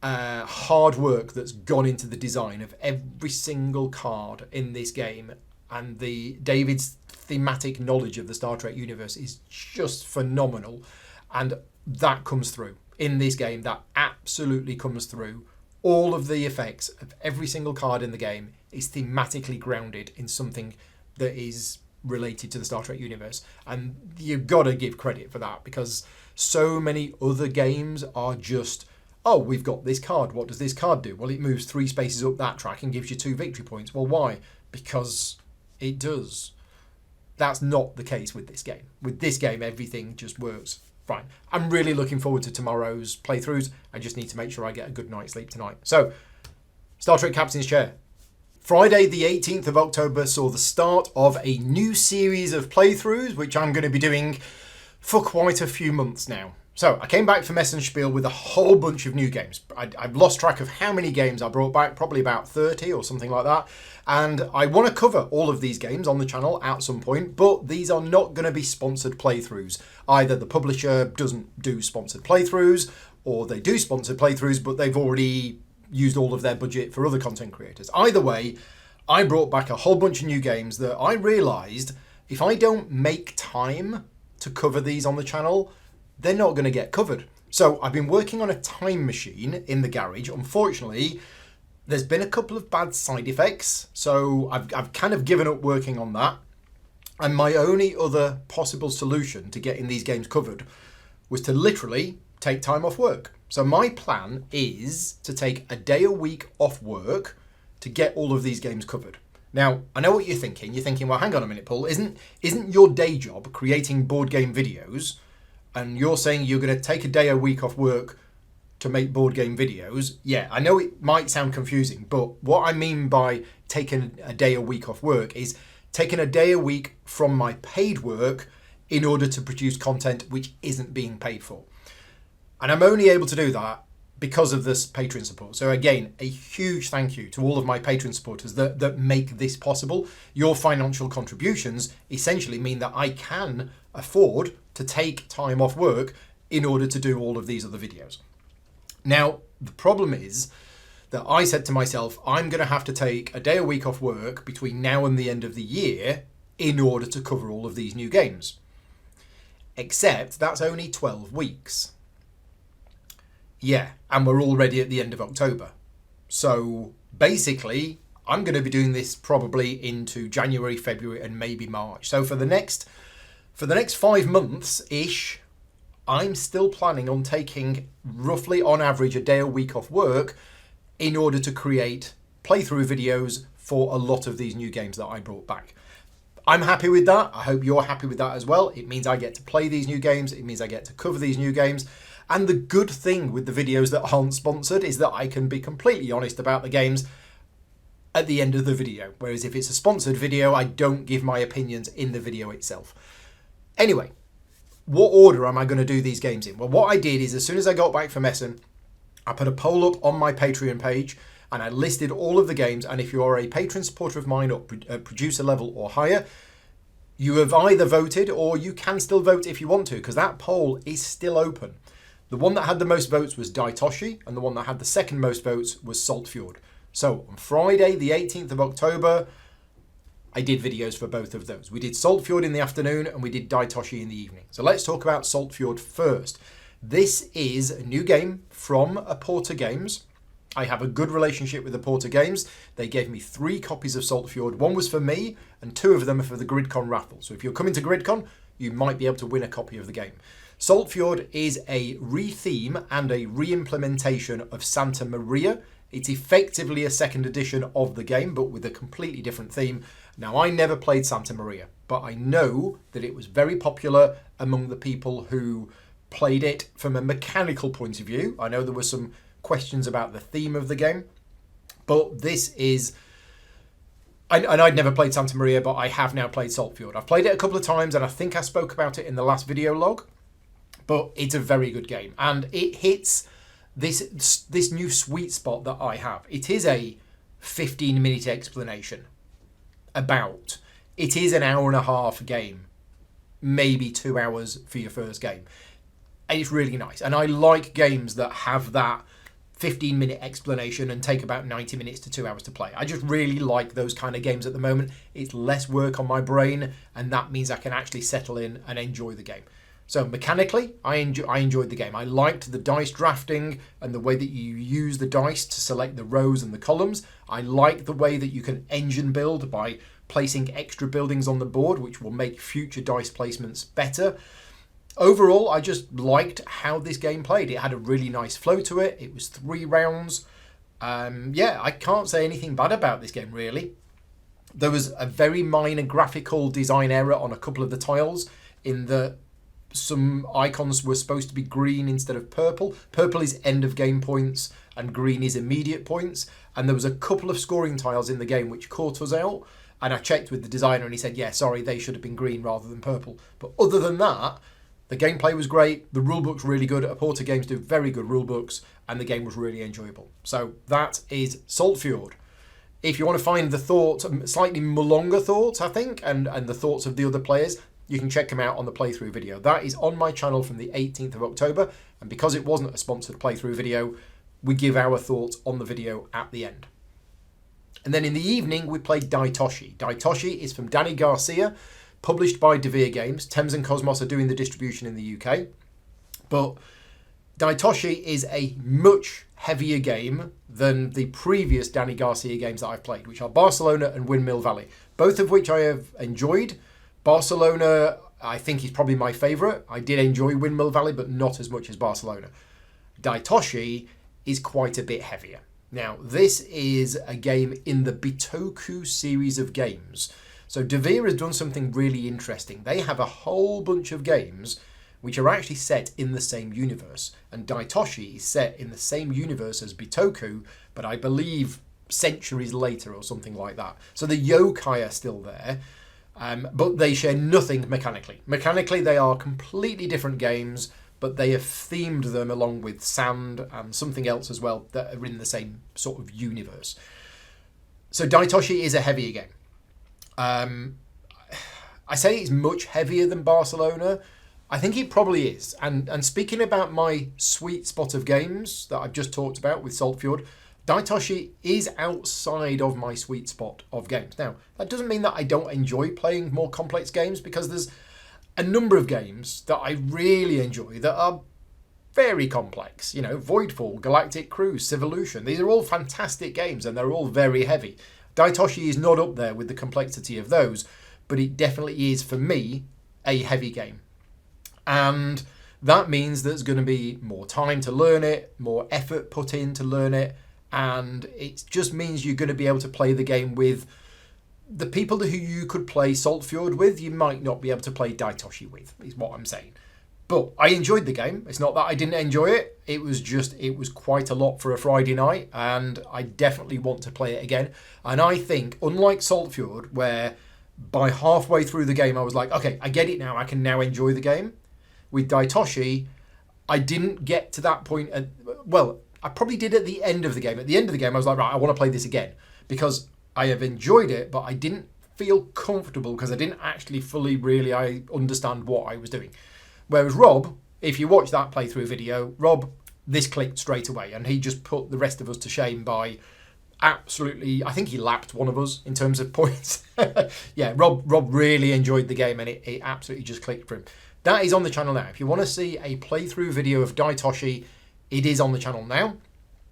hard work that's gone into the design of every single card in this game, and David's thematic knowledge of the Star Trek universe is just phenomenal, and that comes through in this game. That absolutely comes through. All of the effects of every single card in the game is thematically grounded in something that is related to the Star Trek universe, and you've got to give credit for that, because so many other games are just, oh, we've got this card, what does this card do? Well, it moves 3 spaces up that track and gives you 2 victory points. Well, why? Because it does. That's not the case with this game. With this game, everything just works fine. I'm really looking forward to tomorrow's playthroughs. I just need to make sure I get a good night's sleep tonight. So, Star Trek Captain's Chair. Friday the 18th of October saw the start of a new series of playthroughs, which I'm going to be doing for quite a few months now. So I came back from Essen Spiele with a whole bunch of new games. I've lost track of how many games I brought back, probably about 30 or something like that. And I want to cover all of these games on the channel at some point, but these are not going to be sponsored playthroughs. Either the publisher doesn't do sponsored playthroughs, or they do sponsored playthroughs, but they've already used all of their budget for other content creators. Either way, I brought back a whole bunch of new games that I realised if I don't make time to cover these on the channel, they're not going to get covered. So I've been working on a time machine in the garage. Unfortunately, there's been a couple of bad side effects, so I've kind of given up working on that. And my only other possible solution to getting these games covered was to literally take time off work. So my plan is to take a day a week off work to get all of these games covered. Now, I know what you're thinking. You're thinking, well, hang on a minute, Paul. Isn't your day job creating board game videos? And you're saying you're going to take a day a week off work to make board game videos? Yeah, I know it might sound confusing, but what I mean by taking a day a week off work is taking a day a week from my paid work in order to produce content which isn't being paid for. And I'm only able to do that because of this Patreon support. So again, a huge thank you to all of my Patreon supporters that make this possible. Your financial contributions essentially mean that I can afford to take time off work in order to do all of these other videos. Now, the problem is that I said to myself, I'm going to have to take a day a week off work between now and the end of the year in order to cover all of these new games. Except that's only 12 weeks. Yeah, and we're already at the end of October. So basically, I'm going to be doing this probably into January, February, and maybe March. So for the next 5 months-ish, I'm still planning on taking roughly on average a day a week off work in order to create playthrough videos for a lot of these new games that I brought back. I'm happy with that. I hope you're happy with that as well. It means I get to play these new games. It means I get to cover these new games. And the good thing with the videos that aren't sponsored is that I can be completely honest about the games at the end of the video. Whereas if it's a sponsored video, I don't give my opinions in the video itself. Anyway, what order am I going to do these games in? Well, what I did is as soon as I got back from Essen, I put a poll up on my Patreon page and I listed all of the games. And if you are a patron supporter of mine at producer level or higher, you have either voted or you can still vote if you want to, because that poll is still open. The one that had the most votes was Daitoshi, and the one that had the second most votes was Saltfjord. So on Friday, the 18th of October, I did videos for both of those. We did Saltfjord in the afternoon and we did Daitoshi in the evening. So let's talk about Saltfjord first. This is a new game from Aporta Games. I have a good relationship with Aporta Games. They gave me 3 copies of Saltfjord. One was for me and 2 of them are for the Gridcon raffle. So if you're coming to Gridcon, you might be able to win a copy of the game. Saltfjord is a re-theme and a re-implementation of Santa Maria. It's effectively a second edition of the game, but with a completely different theme. Now, I never played Santa Maria, but I know that it was very popular among the people who played it from a mechanical point of view. I know there were some questions about the theme of the game, but this is... And I'd never played Santa Maria, but I have now played Saltfjord. I've played it a couple of times, and I think I spoke about it in the last video log, but it's a very good game, and it hits this new sweet spot that I have. It is a 15-minute explanation about. It is an hour and a half game, maybe 2 hours for your first game. And it's really nice, and I like games that have that 15-minute explanation and take about 90 minutes to 2 hours to play. I just really like those kind of games at the moment. It's less work on my brain, and that means I can actually settle in and enjoy the game. So mechanically, I enjoyed the game. I liked the dice drafting and the way that you use the dice to select the rows and the columns. I like the way that you can engine build by placing extra buildings on the board, which will make future dice placements better. Overall, I just liked how this game played. It had a really nice flow to it. It was 3 rounds. Yeah, I can't say anything bad about this game, really. There was a very minor graphical design error on a couple of the tiles in that some icons were supposed to be green instead of purple. Purple is end of game points and green is immediate points. And there was a couple of scoring tiles in the game which caught us out. And I checked with the designer and he said, yeah, sorry, they should have been green rather than purple. But other than that, the gameplay was great. The rulebook's really good. Aporta Games do very good rulebooks and the game was really enjoyable. So that is Saltfjord. If you want to find the thoughts, slightly longer thoughts, I think, and the thoughts of the other players, you can check them out on the playthrough video. That is on my channel from the 18th of October. And because it wasn't a sponsored playthrough video, we give our thoughts on the video at the end. And then in the evening, we played Daitoshi. Daitoshi is from Danny Garcia, published by Devere Games. Thames and Cosmos are doing the distribution in the UK. But Daitoshi is a much heavier game than the previous Danny Garcia games that I've played, which are Barcelona and Windmill Valley, both of which I have enjoyed. Barcelona, I think, is probably my favourite. I did enjoy Windmill Valley, but not as much as Barcelona. Daitoshi is quite a bit heavier. Now, this is a game in the Bitoku series of games. So Devere has done something really interesting. They have a whole bunch of games which are actually set in the same universe. And Daitoshi is set in the same universe as Bitoku, but I believe centuries later or something like that. So the yokai are still there. But they share nothing mechanically. Mechanically, they are completely different games, but they have themed them along with sand and something else as well that are in the same sort of universe. So Daitoshi is a heavier game. I say it's much heavier than Barcelona. I think it probably is. And speaking about my sweet spot of games that I've just talked about with Saltfjord, Daitoshi is outside of my sweet spot of games. Now, that doesn't mean that I don't enjoy playing more complex games, because there's a number of games that I really enjoy that are very complex. You know, Voidfall, Galactic Cruise, Civolution. These are all fantastic games and they're all very heavy. Daitoshi is not up there with the complexity of those, but it definitely is, for me, a heavy game. And that means there's going to be more time to learn it, more effort put in to learn it, and it just means you're going to be able to play the game with the people who you could play Saltfjord with, you might not be able to play Daitoshi with, is what I'm saying. But I enjoyed the game. It's not that I didn't enjoy it. It was quite a lot for a Friday night, and I definitely want to play it again. And I think, unlike Saltfjord, where by halfway through the game I was like, okay, I get it now. I can now enjoy the game. With Daitoshi, I didn't get to that point. Well, I probably did at the end of the game. At the end of the game, I was like, right, I want to play this again. Because I have enjoyed it, but I didn't feel comfortable because I didn't actually fully I understand what I was doing. Whereas Rob, if you watch that playthrough video, Rob, this clicked straight away, and he just put the rest of us to shame by absolutely, I think he lapped one of us in terms of points. Yeah, Rob really enjoyed the game, and it absolutely just clicked for him. That is on the channel now. If you want to see a playthrough video of Daitoshi, it is on the channel now,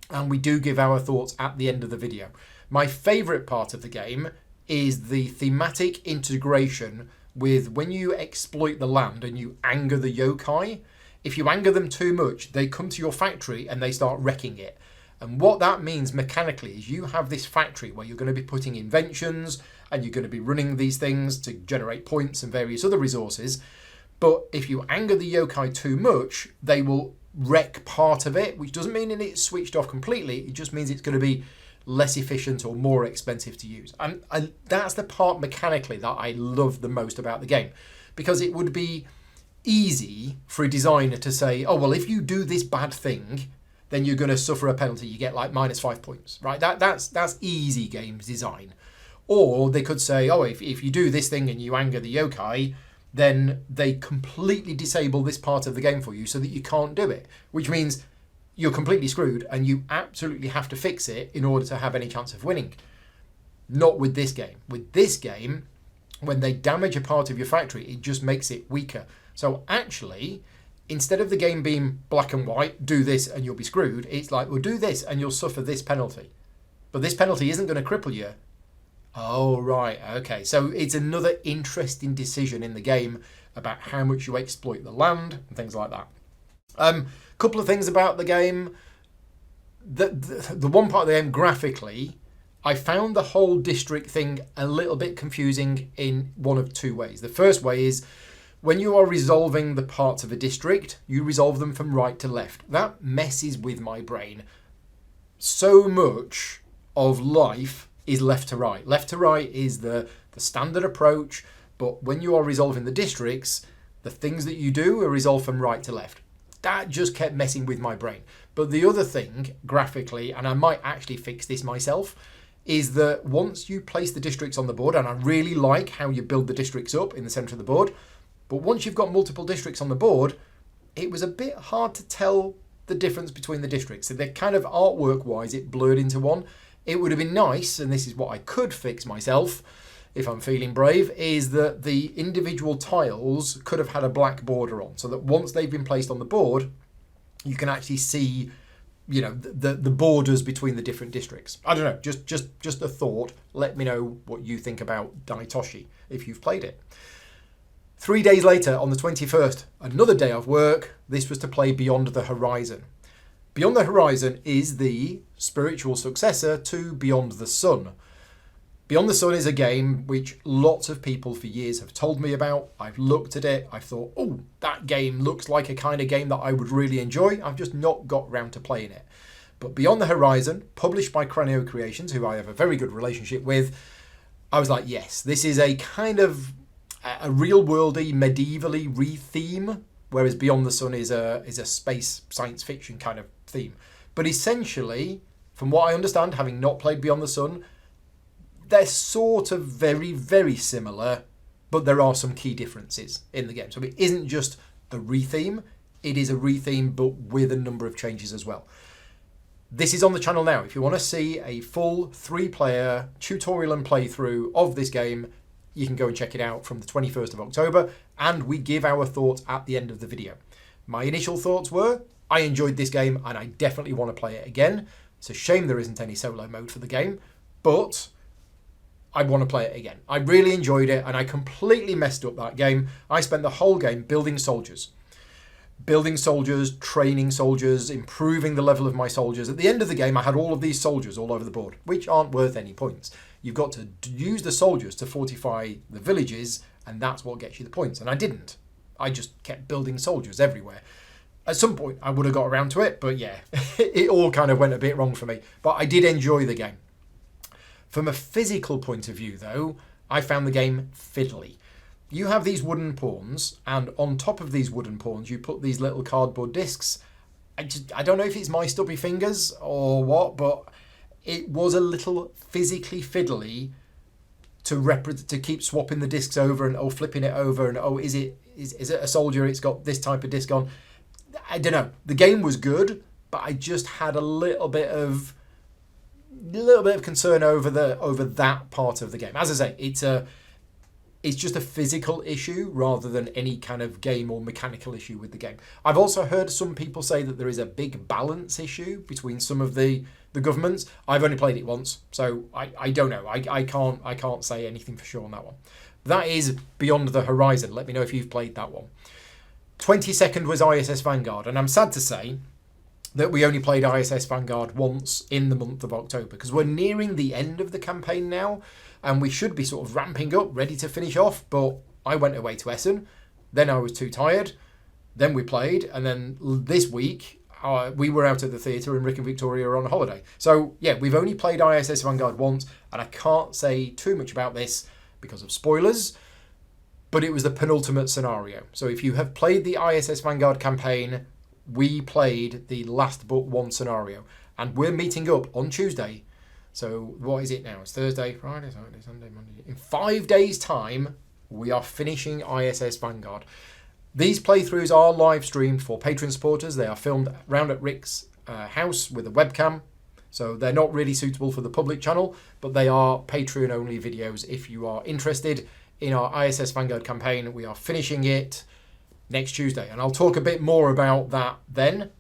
and we do give our thoughts at the end of the video. My favourite part of the game is the thematic integration with when you exploit the land and you anger the yokai. If you anger them too much, they come to your factory and they start wrecking it. And what that means mechanically is you have this factory where you're going to be putting inventions and you're going to be running these things to generate points and various other resources. But if you anger the yokai too much, they will wreck part of it, which doesn't mean that it's switched off completely. It just means it's going to be less efficient or more expensive to use. And that's the part mechanically that I love the most about the game, because it would be easy for a designer to say, oh, well, if you do this bad thing, then you're going to suffer a penalty. You get like -5 points, right? That's easy games design. Or they could say, oh, if you do this thing and you anger the yokai, then they completely disable this part of the game for you so that you can't do it, which means you're completely screwed and you absolutely have to fix it in order to have any chance of winning. Not with this game. With this game, when they damage a part of your factory, it just makes it weaker. So actually, instead of the game being black and white, do this and you'll be screwed, it's like, well, do this and you'll suffer this penalty. But this penalty isn't going to cripple you. Oh, right, okay. So it's another interesting decision in the game about how much you exploit the land and things like that. Couple of things about the game. The one part of the game, graphically, I found the whole district thing a little bit confusing in one of two ways. The first way is when you are resolving the parts of a district, you resolve them from right to left. That messes with my brain. So much of life is left to right. Left to right is the standard approach, but when you are resolving the districts, the things that you do are resolved from right to left. That just kept messing with my brain. But the other thing, graphically, and I might actually fix this myself, is that once you place the districts on the board, and I really like how you build the districts up in the centre of the board, but once you've got multiple districts on the board, it was a bit hard to tell the difference between the districts. So they're kind of artwork-wise, it blurred into one. It would have been nice, and this is what I could fix myself, if I'm feeling brave, is that the individual tiles could have had a black border on, so that once they've been placed on the board, you can actually see, you know, the borders between the different districts. I don't know, just a thought. Let me know what you think about Daitoshi if you've played it. 3 days later, on the 21st, another day of work. This was to play Beyond the Horizon. Beyond the Horizon is the spiritual successor to Beyond the Sun. Beyond the Sun is a game which lots of people for years have told me about. I've looked at it. I've thought, oh, that game looks like a kind of game that I would really enjoy. I've just not got round to playing it. But Beyond the Horizon, published by Cranio Creations, who I have a very good relationship with, I was like, yes, this is a kind of a real-worldy, medievally re-theme, whereas Beyond the Sun is a space science fiction kind of theme. But essentially, from what I understand, having not played Beyond the Sun, they're sort of very, very similar, but there are some key differences in the game. So it isn't just a re-theme, it is a re-theme, but with a number of changes as well. This is on the channel now. If you want to see a full 3-player tutorial and playthrough of this game, you can go and check it out from the 21st of October, and we give our thoughts at the end of the video. My initial thoughts were, I enjoyed this game and I definitely want to play it again. It's a shame there isn't any solo mode for the game, but I want to play it again. I really enjoyed it, and I completely messed up that game. I spent the whole game building soldiers. building soldiers, training soldiers, improving the level of my soldiers. At the end of the game, I had all of these soldiers all over the board, which aren't worth any points. You've got to use the soldiers to fortify the villages, and that's what gets you the points. And I didn't. I just kept building soldiers everywhere. At some point, I would have got around to it, but yeah, it all kind of went a bit wrong for me. But I did enjoy the game. From a physical point of view, though, I found the game fiddly. You have these wooden pawns, and on top of these wooden pawns, you put these little cardboard discs. I don't know if it's my stubby fingers or what, but it was a little physically fiddly to keep swapping the discs over and flipping it over and is it a soldier? It's got this type of disc on. I don't know. The game was good, but I just had a little bit of concern over that part of the game. As I say, it's just a physical issue rather than any kind of game or mechanical issue with the game. I've also heard some people say that there is a big balance issue between some of the governments. I've only played it once, so I don't know. I can't say anything for sure on that one. That is Beyond the Horizon. Let me know if you've played that one. 22nd was ISS Vanguard, and I'm sad to say that we only played ISS Vanguard once in the month of October because we're nearing the end of the campaign now, and we should be sort of ramping up, ready to finish off, but I went away to Essen, then I was too tired, then we played, and then this week we were out at the theatre and Rick and Victoria are on holiday. So yeah, we've only played ISS Vanguard once, and I can't say too much about this because of spoilers, but it was the penultimate scenario. So if you have played the ISS Vanguard campaign, we played the last but one scenario, and we're meeting up on Tuesday. So what is it now? It's Thursday, Friday, Saturday, Sunday, Monday. In 5 days' time, we are finishing ISS Vanguard. These playthroughs are live streamed for Patreon supporters. They are filmed round at Rick's house with a webcam. So they're not really suitable for the public channel, but they are Patreon-only videos if you are interested in our ISS Vanguard campaign. We are finishing it next Tuesday, and I'll talk a bit more about that then.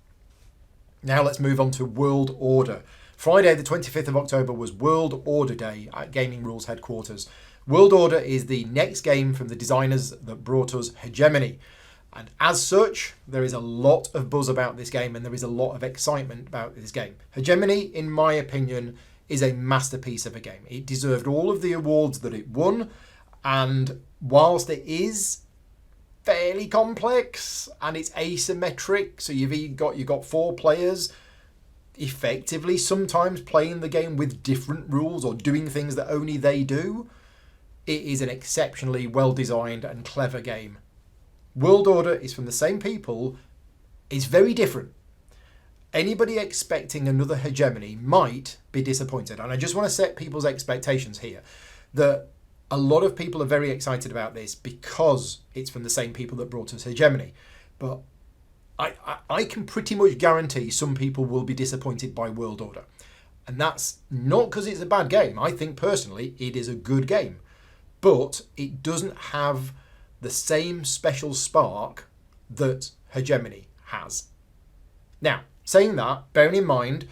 Now let's move on to World Order. Friday the 25th of October was World Order Day at Gaming Rules headquarters. World Order is the next game from the designers that brought us Hegemony. And as such, there is a lot of buzz about this game and there is a lot of excitement about this game. Hegemony, in my opinion, is a masterpiece of a game. It deserved all of the awards that it won, and whilst it is fairly complex and it's asymmetric, so you've got 4 players effectively sometimes playing the game with different rules or doing things that only they do, it is an exceptionally well designed and clever game. World Order is from the same people. It's very different. Anybody expecting another Hegemony might be disappointed, and I just want to set people's expectations here that a lot of people are very excited about this because it's from the same people that brought us Hegemony, but I can pretty much guarantee some people will be disappointed by World Order. And that's not because it's a bad game. I think personally it is a good game, but it doesn't have the same special spark that Hegemony has. Now, saying that, bearing in mind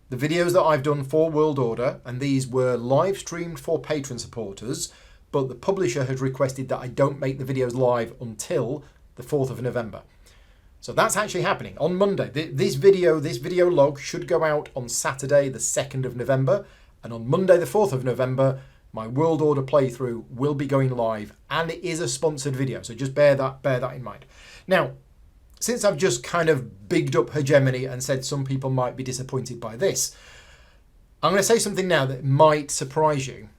the videos that I've done for World Order, and these were live streamed for Patreon supporters, but the publisher had requested that I don't make the videos live until the 4th of November. So that's actually happening on Monday. This video log should go out on Saturday, the 2nd of November. And on Monday, the 4th of November, my World Order playthrough will be going live. And it is a sponsored video. So just bear that in mind. Now, since I've just kind of bigged up Hegemony and said some people might be disappointed by this, I'm going to say something now that might surprise you.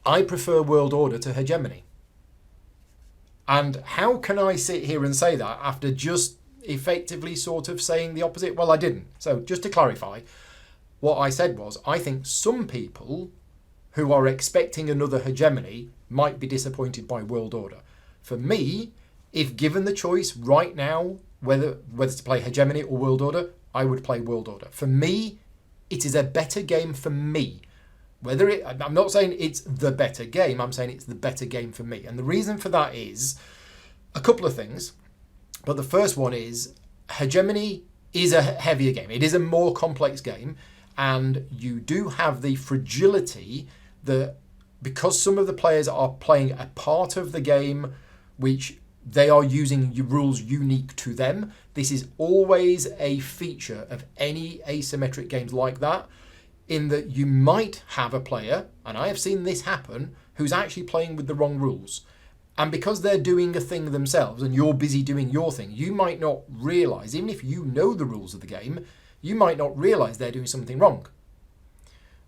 I prefer World Order to Hegemony. And how can I sit here and say that after just effectively sort of saying the opposite? Well, I didn't. So just to clarify, what I said was, I think some people who are expecting another Hegemony might be disappointed by World Order. For me, if given the choice right now, whether to play Hegemony or World Order, I would play World Order. For me, it is a better game for me. I'm not saying it's the better game, I'm saying it's the better game for me. And the reason for that is a couple of things. But the first one is Hegemony is a heavier game. It is a more complex game. And you do have the fragility that because some of the players are playing a part of the game which they are using rules unique to them. This is always a feature of any asymmetric games like that, in that you might have a player, and I have seen this happen, who's actually playing with the wrong rules. And because they're doing a thing themselves and you're busy doing your thing, you might not realise, even if you know the rules of the game, you might not realise they're doing something wrong.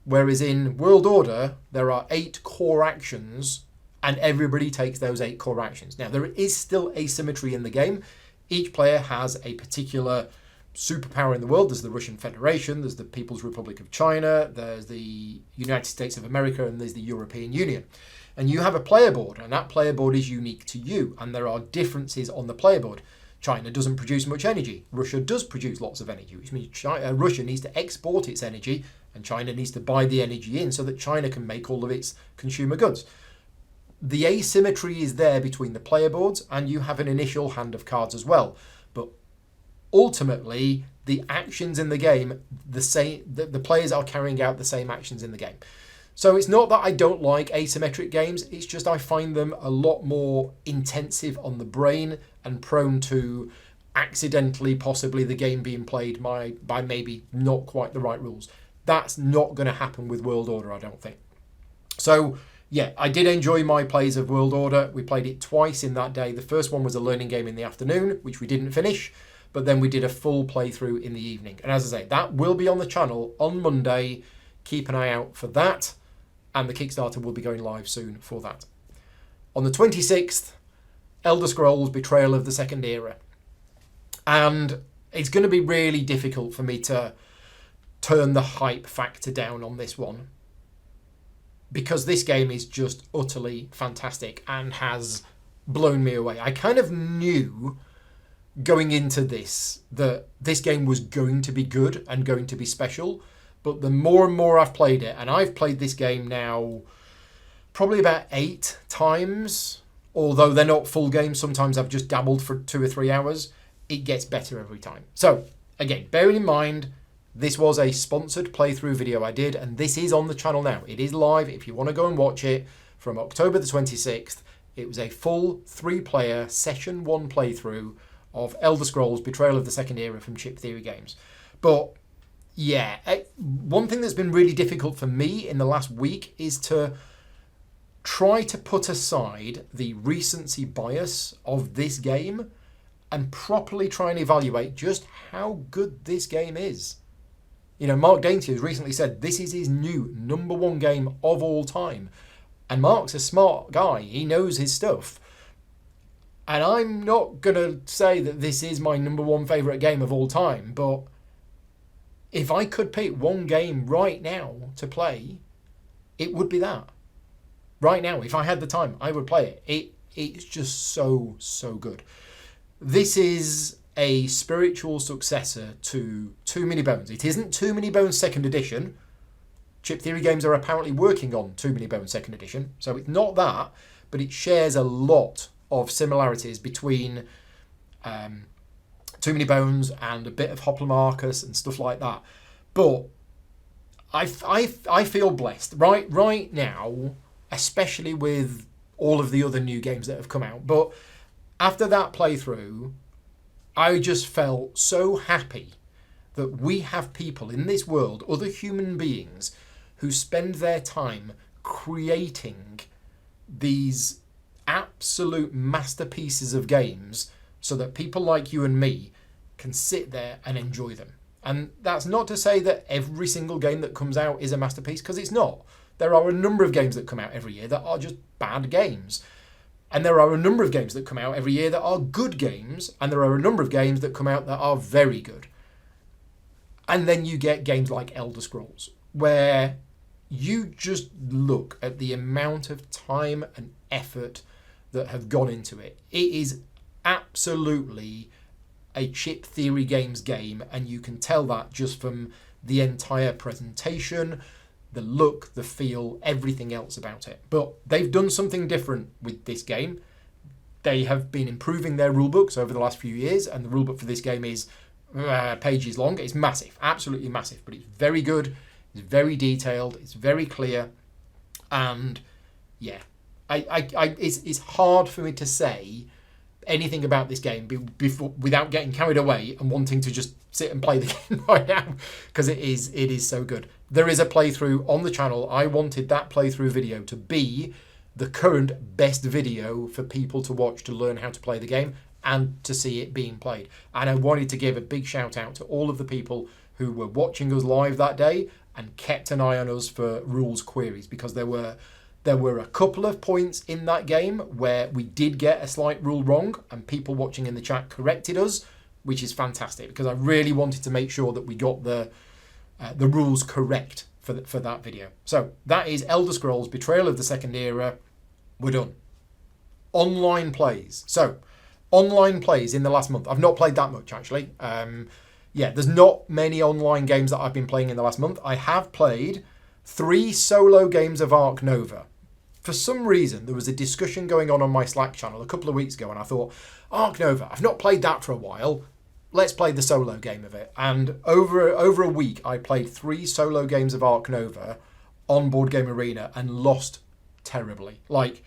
Whereas in World Order, there are 8 core actions and everybody takes those 8 core actions. Now, there is still asymmetry in the game. Each player has a particular superpower in the world. There's the Russian Federation, there's the People's Republic of China, there's the United States of America, and there's the European Union. And you have a player board, and that player board is unique to you, and there are differences on the player board. China doesn't produce much energy. Russia does produce lots of energy, which means Russia needs to export its energy, and China needs to buy the energy in so that China can make all of its consumer goods. The asymmetry is there between the player boards, and you have an initial hand of cards as well. But ultimately, the actions in the game, the players are carrying out the same actions in the game. So it's not that I don't like asymmetric games, it's just I find them a lot more intensive on the brain and prone to accidentally possibly the game being played by maybe not quite the right rules. That's not going to happen with World Order, I don't think. So yeah, I did enjoy my plays of World Order. We played it twice in that day. The first one was a learning game in the afternoon, which we didn't finish, but then we did a full playthrough in the evening. And as I say, that will be on the channel on Monday. Keep an eye out for that. And the Kickstarter will be going live soon for that. On the 26th, Elder Scrolls Betrayal of the Second Era. And it's going to be really difficult for me to turn the hype factor down on this one, because this game is just utterly fantastic and has blown me away. I kind of knew going into this that this game was going to be good and going to be special, but the more and more I've played it, and I've played this game now probably about 8 times, although they're not full games, sometimes I've just dabbled for 2 or 3 hours, it gets better every time. So again, bearing in mind, this was a sponsored playthrough video I did, and this is on the channel now. It is live if you want to go and watch it from October the 26th. It was a full 3-player session 1 playthrough of Elder Scrolls Betrayal of the Second Era from Chip Theory Games. But yeah, one thing that's been really difficult for me in the last week is to try to put aside the recency bias of this game and properly try and evaluate just how good this game is. You know, Mark Dainty has recently said this is his new #1 game of all time. And Mark's a smart guy. He knows his stuff. And I'm not going to say that this is my #1 favourite game of all time, but if I could pick one game right now to play, it would be that. Right now, if I had the time, I would play it. It's just so, so good. This is a spiritual successor to Too Many Bones. It isn't Too Many Bones 2nd Edition. Chip Theory Games are apparently working on Too Many Bones 2nd Edition, so it's not that, but it shares a lot of similarities between Too Many Bones and a bit of Hoplomachus and stuff like that. But I feel blessed right now, especially with all of the other new games that have come out. But after that playthrough, I just felt so happy that we have people in this world, other human beings, who spend their time creating these absolute masterpieces of games so that people like you and me can sit there and enjoy them. And that's not to say that every single game that comes out is a masterpiece, because it's not. There are a number of games that come out every year that are just bad games. And there are a number of games that come out every year that are good games, and there are a number of games that come out that are very good. And then you get games like Elder Scrolls, where you just look at the amount of time and effort that have gone into it. It is absolutely a Chip Theory Games game, and you can tell that just from the entire presentation, the look, the feel, everything else about it. But they've done something different with this game. They have been improving their rulebooks over the last few years, and the rulebook for this game is pages long. It's massive, absolutely massive, but it's very good, it's very detailed, it's very clear, and yeah, it's hard for me to say anything about this game before, without getting carried away and wanting to just sit and play the game right now, because it is so good. There is a playthrough on the channel. I wanted that playthrough video to be the current best video for people to watch to learn how to play the game and to see it being played. And I wanted to give a big shout out to all of the people who were watching us live that day and kept an eye on us for rules queries, because there were a couple of points in that game where we did get a slight rule wrong and people watching in the chat corrected us, which is fantastic, because I really wanted to make sure that we got the rules correct for that video. So that is Elder Scrolls Betrayal of the Second Era. We're done. Online plays. So online plays in the last month. I've not played that much, actually. There's not many online games that I've been playing in the last month. I have played 3 solo games of Ark Nova. For some reason, there was a discussion going on my Slack channel a couple of weeks ago, and I thought, Ark Nova, I've not played that for a while. Let's play the solo game of it. And over a week, I played 3 solo games of Ark Nova on Board Game Arena and lost terribly. Like,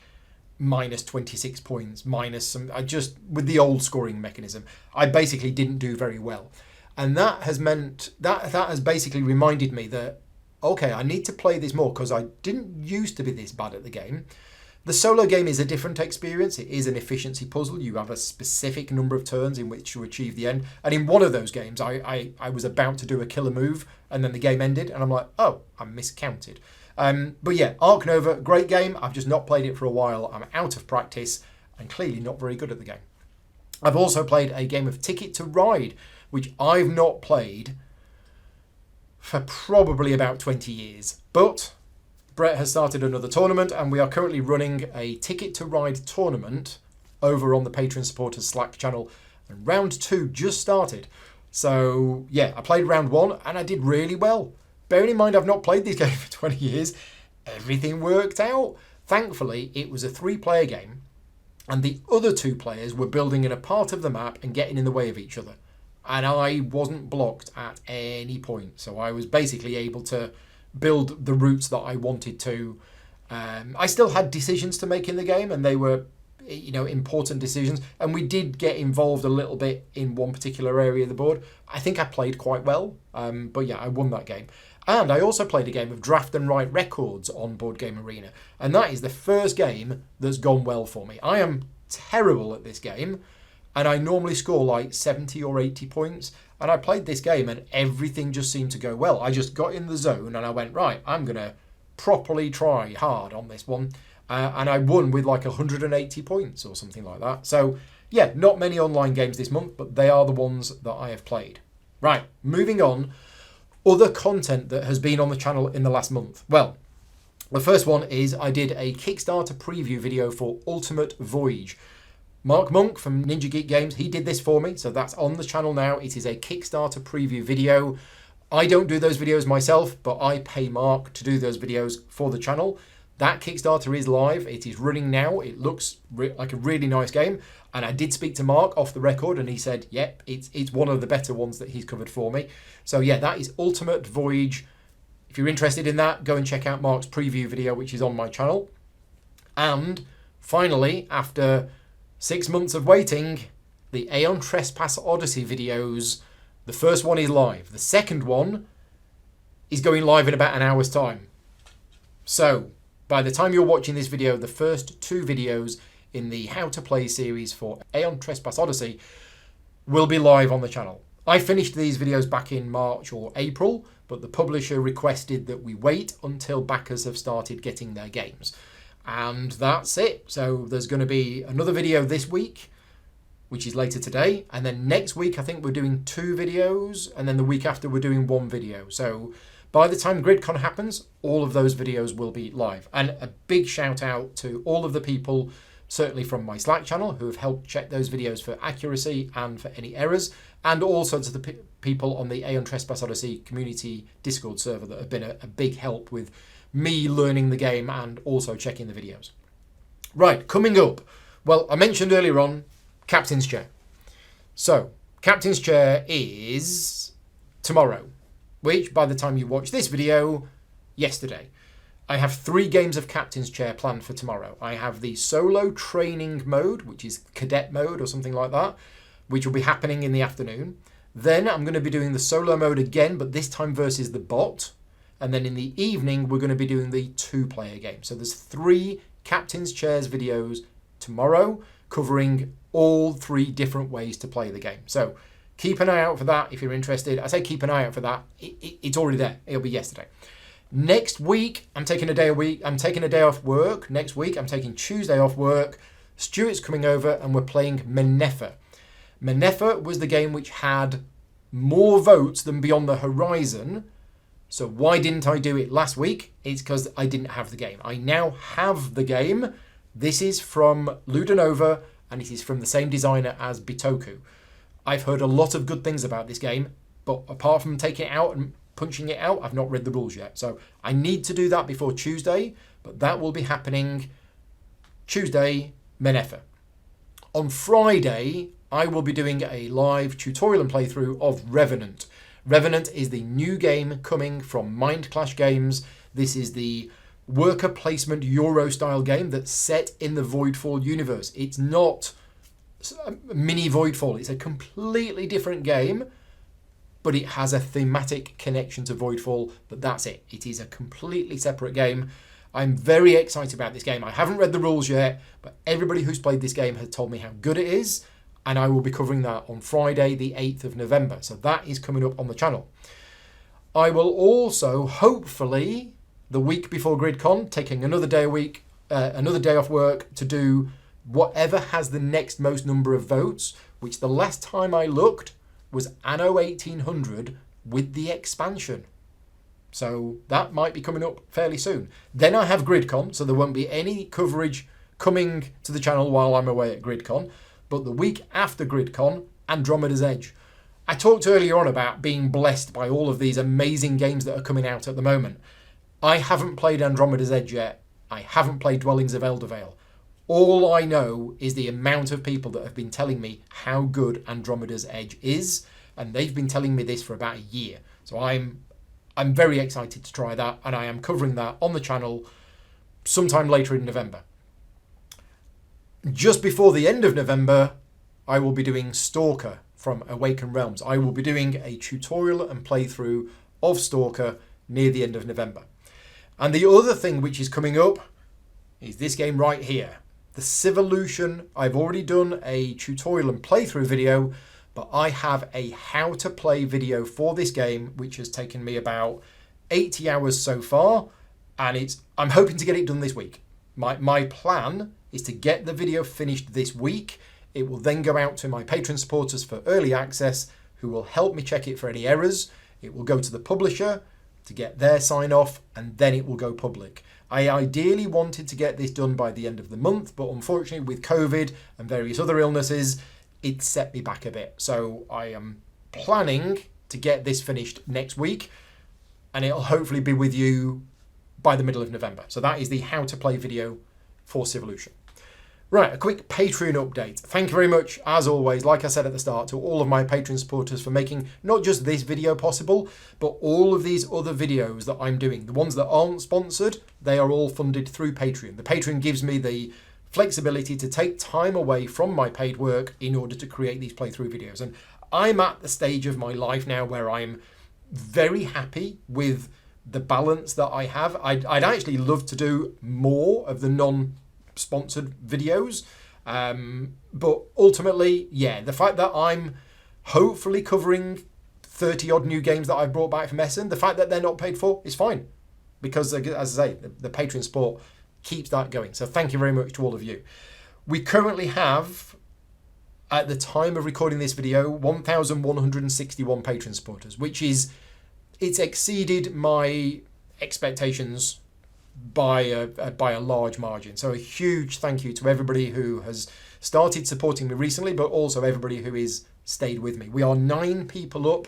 minus 26 points, minus some... with the old scoring mechanism, I basically didn't do very well. And that has meant... That has basically reminded me that, okay, I need to play this more, because I didn't used to be this bad at the game. The solo game is a different experience. It is an efficiency puzzle. You have a specific number of turns in which to achieve the end. And in one of those games, I was about to do a killer move, and then the game ended, and I'm like, oh, I miscounted. But yeah, Ark Nova, great game. I've just not played it for a while. I'm out of practice and clearly not very good at the game. I've also played a game of Ticket to Ride, which I've not played for probably about 20 years. But Brett has started another tournament, and we are currently running a Ticket to Ride tournament over on the Patreon supporters Slack channel. And round 2 just started. So yeah, I played round 1 and I did really well. Bearing in mind I've not played this game for 20 years, everything worked out. Thankfully, it was a 3-player game, and the other 2 players were building in a part of the map and getting in the way of each other. And I wasn't blocked at any point. So I was basically able to build the routes that I wanted to. I still had decisions to make in the game, and they were, important decisions. And we did get involved a little bit in one particular area of the board. I think I played quite well. But yeah, I won that game. And I also played a game of Draft and Write Records on Board Game Arena. And that is the first game that's gone well for me. I am terrible at this game, and I normally score like 70 or 80 points. And I played this game and everything just seemed to go well. I just got in the zone and I went, right, I'm going to properly try hard on this one. And I won with like 180 points or something like that. So yeah, not many online games this month, but they are the ones that I have played. Right, moving on. Other content that has been on the channel in the last month. Well, the first one is I did a Kickstarter preview video for Ultimate Voyage. Mark Monk from Ninja Geek Games, he did this for me, so that's on the channel now. It is a Kickstarter preview video. I don't do those videos myself, but I pay Mark to do those videos for the channel. That Kickstarter is live. It is running now. It looks like a really nice game. And I did speak to Mark off the record, and he said, yep, it's one of the better ones that he's covered for me. So yeah, that is Ultimate Voyage. If you're interested in that, go and check out Mark's preview video, which is on my channel. And finally, after 6 months of waiting, the Aeon Trespass Odyssey videos, the first one is live. The second one is going live in about an hour's time. So, by the time you're watching this video, the first 2 videos in the How to Play series for Aeon Trespass Odyssey will be live on the channel. I finished these videos back in March or April, but the publisher requested that we wait until backers have started getting their games. And that's it. So there's going to be another video this week, which is later today. And then next week, I think we're doing 2 videos. And then the week after, we're doing 1 video. So by the time Gridcon happens, all of those videos will be live. And a big shout out to all of the people, certainly from my Slack channel, who have helped check those videos for accuracy and for any errors. And also to the people on the Aeon Trespass Odyssey community Discord server that have been a big help with me learning the game and also checking the videos. Right, coming up. Well, I mentioned earlier on Captain's Chair. So, Captain's Chair is tomorrow, which by the time you watch this video, yesterday. I have 3 games of Captain's Chair planned for tomorrow. I have the solo training mode, which is cadet mode or something like that, which will be happening in the afternoon. Then I'm going to be doing the solo mode again, but this time versus the bot. And then in the evening, we're going to be doing the 2-player game. So there's 3 Captain's Chairs videos tomorrow covering all 3 different ways to play the game. So keep an eye out for that if you're interested. I say keep an eye out for that. It's already there. It'll be yesterday. Next week, I'm taking a day off work. Next week, I'm taking Tuesday off work. Stuart's coming over and we're playing Menefa. Menefa was the game which had more votes than Beyond the Horizon. So why didn't I do it last week? It's because I didn't have the game. I now have the game. This is from Ludonova and it is from the same designer as Bitoku. I've heard a lot of good things about this game, but apart from taking it out and punching it out, I've not read the rules yet. So I need to do that before Tuesday, but that will be happening Tuesday, Menefa. On Friday, I will be doing a live tutorial and playthrough of Revenant. Revenant is the new game coming from Mind Clash Games. This is the worker placement Euro style game that's set in the Voidfall universe. It's not a mini Voidfall. It's a completely different game, but it has a thematic connection to Voidfall, but that's it. It is a completely separate game. I'm very excited about this game. I haven't read the rules yet, but everybody who's played this game has told me how good it is, and I will be covering that on Friday, the 8th of November. So that is coming up on the channel. I will also, hopefully, the week before Gridcon, taking another day off work to do whatever has the next most number of votes, which the last time I looked was Anno 1800 with the expansion. So that might be coming up fairly soon. Then I have Gridcon, so there won't be any coverage coming to the channel while I'm away at Gridcon. But the week after Gridcon, Andromeda's Edge. I talked earlier on about being blessed by all of these amazing games that are coming out at the moment. I haven't played Andromeda's Edge yet. I haven't played Dwellings of Eldervale. All I know is the amount of people that have been telling me how good Andromeda's Edge is, and they've been telling me this for about a year. So I'm very excited to try that, and I am covering that on the channel sometime later in November. Just before the end of November, I will be doing Stalker from Awaken Realms. I will be doing a tutorial and playthrough of Stalker near the end of November. And the other thing which is coming up is this game right here. The Civolution. I've already done a tutorial and playthrough video, but I have a how to play video for this game, which has taken me about 80 hours so far, and I'm hoping to get it done this week. My plan is to get the video finished this week. It will then go out to my Patreon supporters for early access, who will help me check it for any errors. It will go to the publisher to get their sign off, and then it will go public. I ideally wanted to get this done by the end of the month, but unfortunately with COVID and various other illnesses, it set me back a bit. So I am planning to get this finished next week, and it'll hopefully be with you by the middle of November. So that is the how to play video for Civolution. Right, a quick Patreon update. Thank you very much, as always, like I said at the start, to all of my Patreon supporters for making not just this video possible, but all of these other videos that I'm doing. The ones that aren't sponsored, they are all funded through Patreon. The Patreon gives me the flexibility to take time away from my paid work in order to create these playthrough videos. And I'm at the stage of my life now where I'm very happy with the balance that I have. I'd actually love to do more of the non-sponsored videos, but ultimately, yeah, the fact that I'm hopefully covering 30 odd new games that I've brought back from Essen, the fact that they're not paid for is fine, because as I say, the Patreon support keeps that going. So thank you very much to all of you. We currently have, at the time of recording this video, 1,161 Patreon supporters, which is, it's exceeded my expectations by a large margin. So a huge thank you to everybody who has started supporting me recently, but also everybody who is stayed with me. We are 9 people up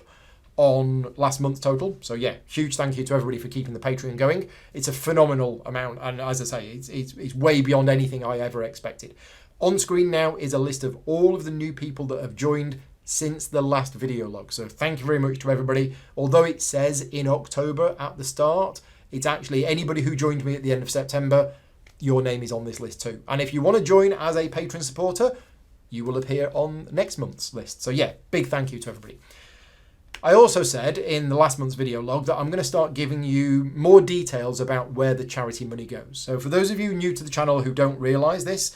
on last month's total. So yeah, huge thank you to everybody for keeping the Patreon going. It's a phenomenal amount, and as I say, it's way beyond anything I ever expected. On screen now is a list of all of the new people that have joined since the last video log. So thank you very much to everybody. Although it says in October at the start, It's actually anybody who joined me at the end of September, your name is on this list too. And if you want to join as a patron supporter, you will appear on next month's list. So yeah, big thank you to everybody. I also said in the last month's video log that I'm going to start giving you more details about where the charity money goes. So for those of you new to the channel who don't realise this,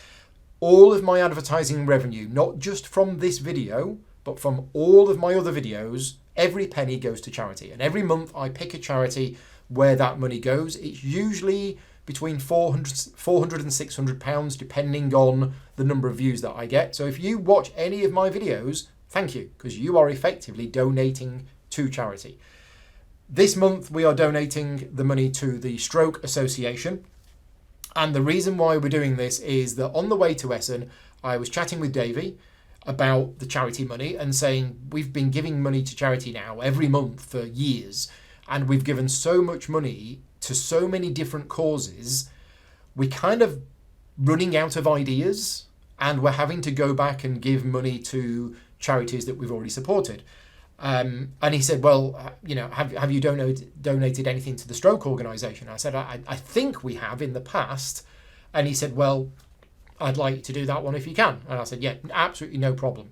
all of my advertising revenue, not just from this video, but from all of my other videos, every penny goes to charity. And every month I pick a charity where that money goes. It's usually between 400 and 600 pounds, depending on the number of views that I get. So if you watch any of my videos, thank you, because you are effectively donating to charity. This month we are donating the money to the Stroke Association. And the reason why we're doing this is that on the way to Essen, I was chatting with Davey about the charity money and saying we've been giving money to charity now every month for years, and we've given so much money to so many different causes, we're kind of running out of ideas, and we're having to go back and give money to charities that we've already supported. And he said, well, you know, have you donated anything to the stroke organisation? I said, I think we have in the past. And he said, well, I'd like you to do that one if you can. And I said, yeah, absolutely no problem.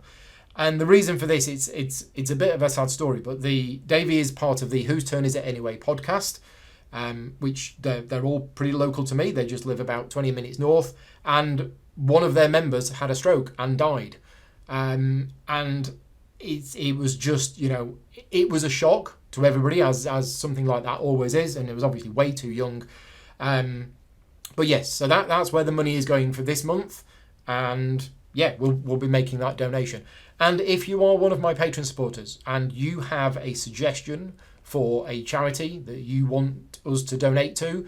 And the reason for this, it's a bit of a sad story, but Davey is part of the Whose Turn Is It Anyway podcast, which they're all pretty local to me. They just live about 20 minutes north. And one of their members had a stroke and died. And it was just, you know, it was a shock to everybody, as something like that always is, and it was obviously way too young. But yes, so that's where the money is going for this month, and yeah, we'll be making that donation. And if you are one of my patron supporters and you have a suggestion for a charity that you want us to donate to,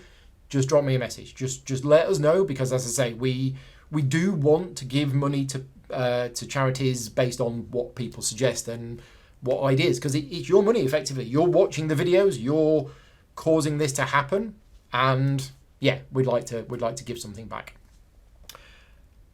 just drop me a message. Just let us know, because as I say, we do want to give money to charities based on what people suggest and what ideas, because it's your money effectively. You're watching the videos, you're causing this to happen, and yeah, we'd like to give something back.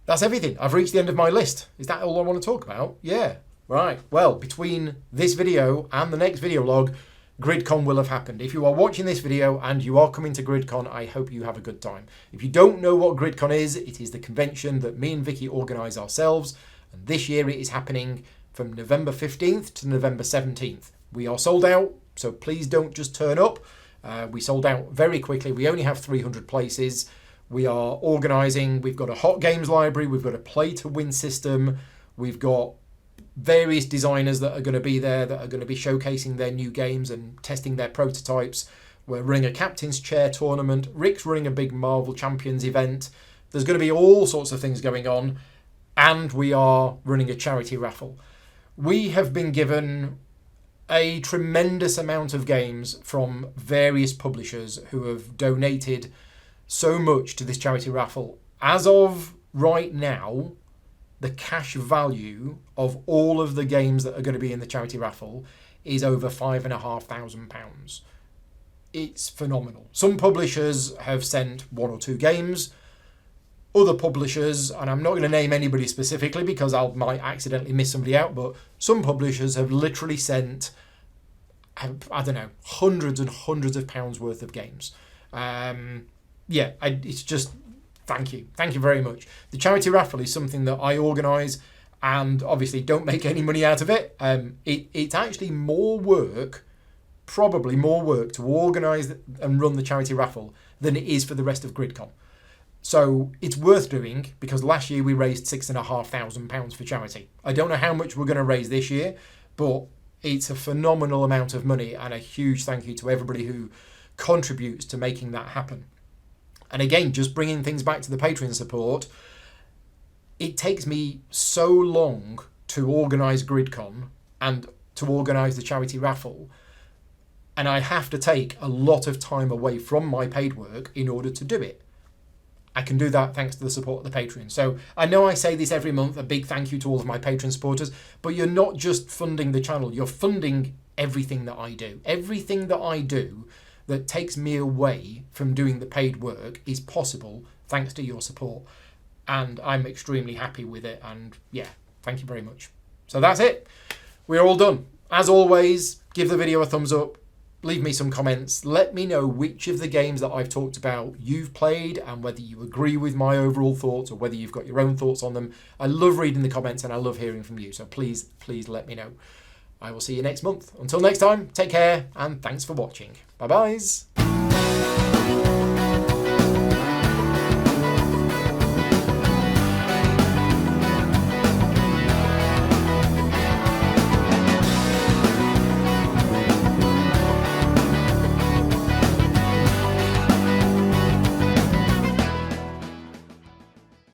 That's everything. I've reached the end of my list. Is that all I want to talk about? Yeah. Right. Well, between this video and the next video log, Gridcon will have happened. If you are watching this video and you are coming to Gridcon, I hope you have a good time. If you don't know what Gridcon is, it is the convention that me and Vicky organise ourselves. And this year it is happening from November 15th to November 17th. We are sold out, so please don't just turn up. We sold out very quickly. We only have 300 places. We are organising. We've got a hot games library. We've got a play to win system. We've got various designers that are going to be there, that are going to be showcasing their new games and testing their prototypes. We're running a captain's chair tournament. Rick's running a big Marvel Champions event. There's going to be all sorts of things going on. And we are running a charity raffle. We have been given a tremendous amount of games from various publishers who have donated so much to this charity raffle. As of right now, the cash value of all of the games that are going to be in the charity raffle is over £5,500. It's phenomenal. Some publishers have sent 1 or 2 games. Other publishers, and I'm not going to name anybody specifically because I might accidentally miss somebody out, but some publishers have literally sent, I don't know, hundreds and hundreds of pounds worth of games. It's just, thank you. Thank you very much. The charity raffle is something that I organise and obviously don't make any money out of it. It's actually more work, probably more work to organise and run the charity raffle than it is for the rest of Gridcon. So it's worth doing, because last year we raised £6,500 for charity. I don't know how much we're going to raise this year, but it's a phenomenal amount of money, and a huge thank you to everybody who contributes to making that happen. And again, just bringing things back to the Patreon support, it takes me so long to organise Gridcon and to organise the charity raffle, and I have to take a lot of time away from my paid work in order to do it. I can do that thanks to the support of the Patreon. So I know I say this every month, a big thank you to all of my Patreon supporters, but you're not just funding the channel, you're funding everything that I do. Everything that I do that takes me away from doing the paid work is possible thanks to your support. And I'm extremely happy with it. And yeah, thank you very much. So that's it. We're all done. As always, give the video a thumbs up. leave me some comments. Let me know which of the games that I've talked about you've played and whether you agree with my overall thoughts or whether you've got your own thoughts on them. I love reading the comments and I love hearing from you. So please let me know. I will see you next month. Until next time, take care and thanks for watching. Bye-byes.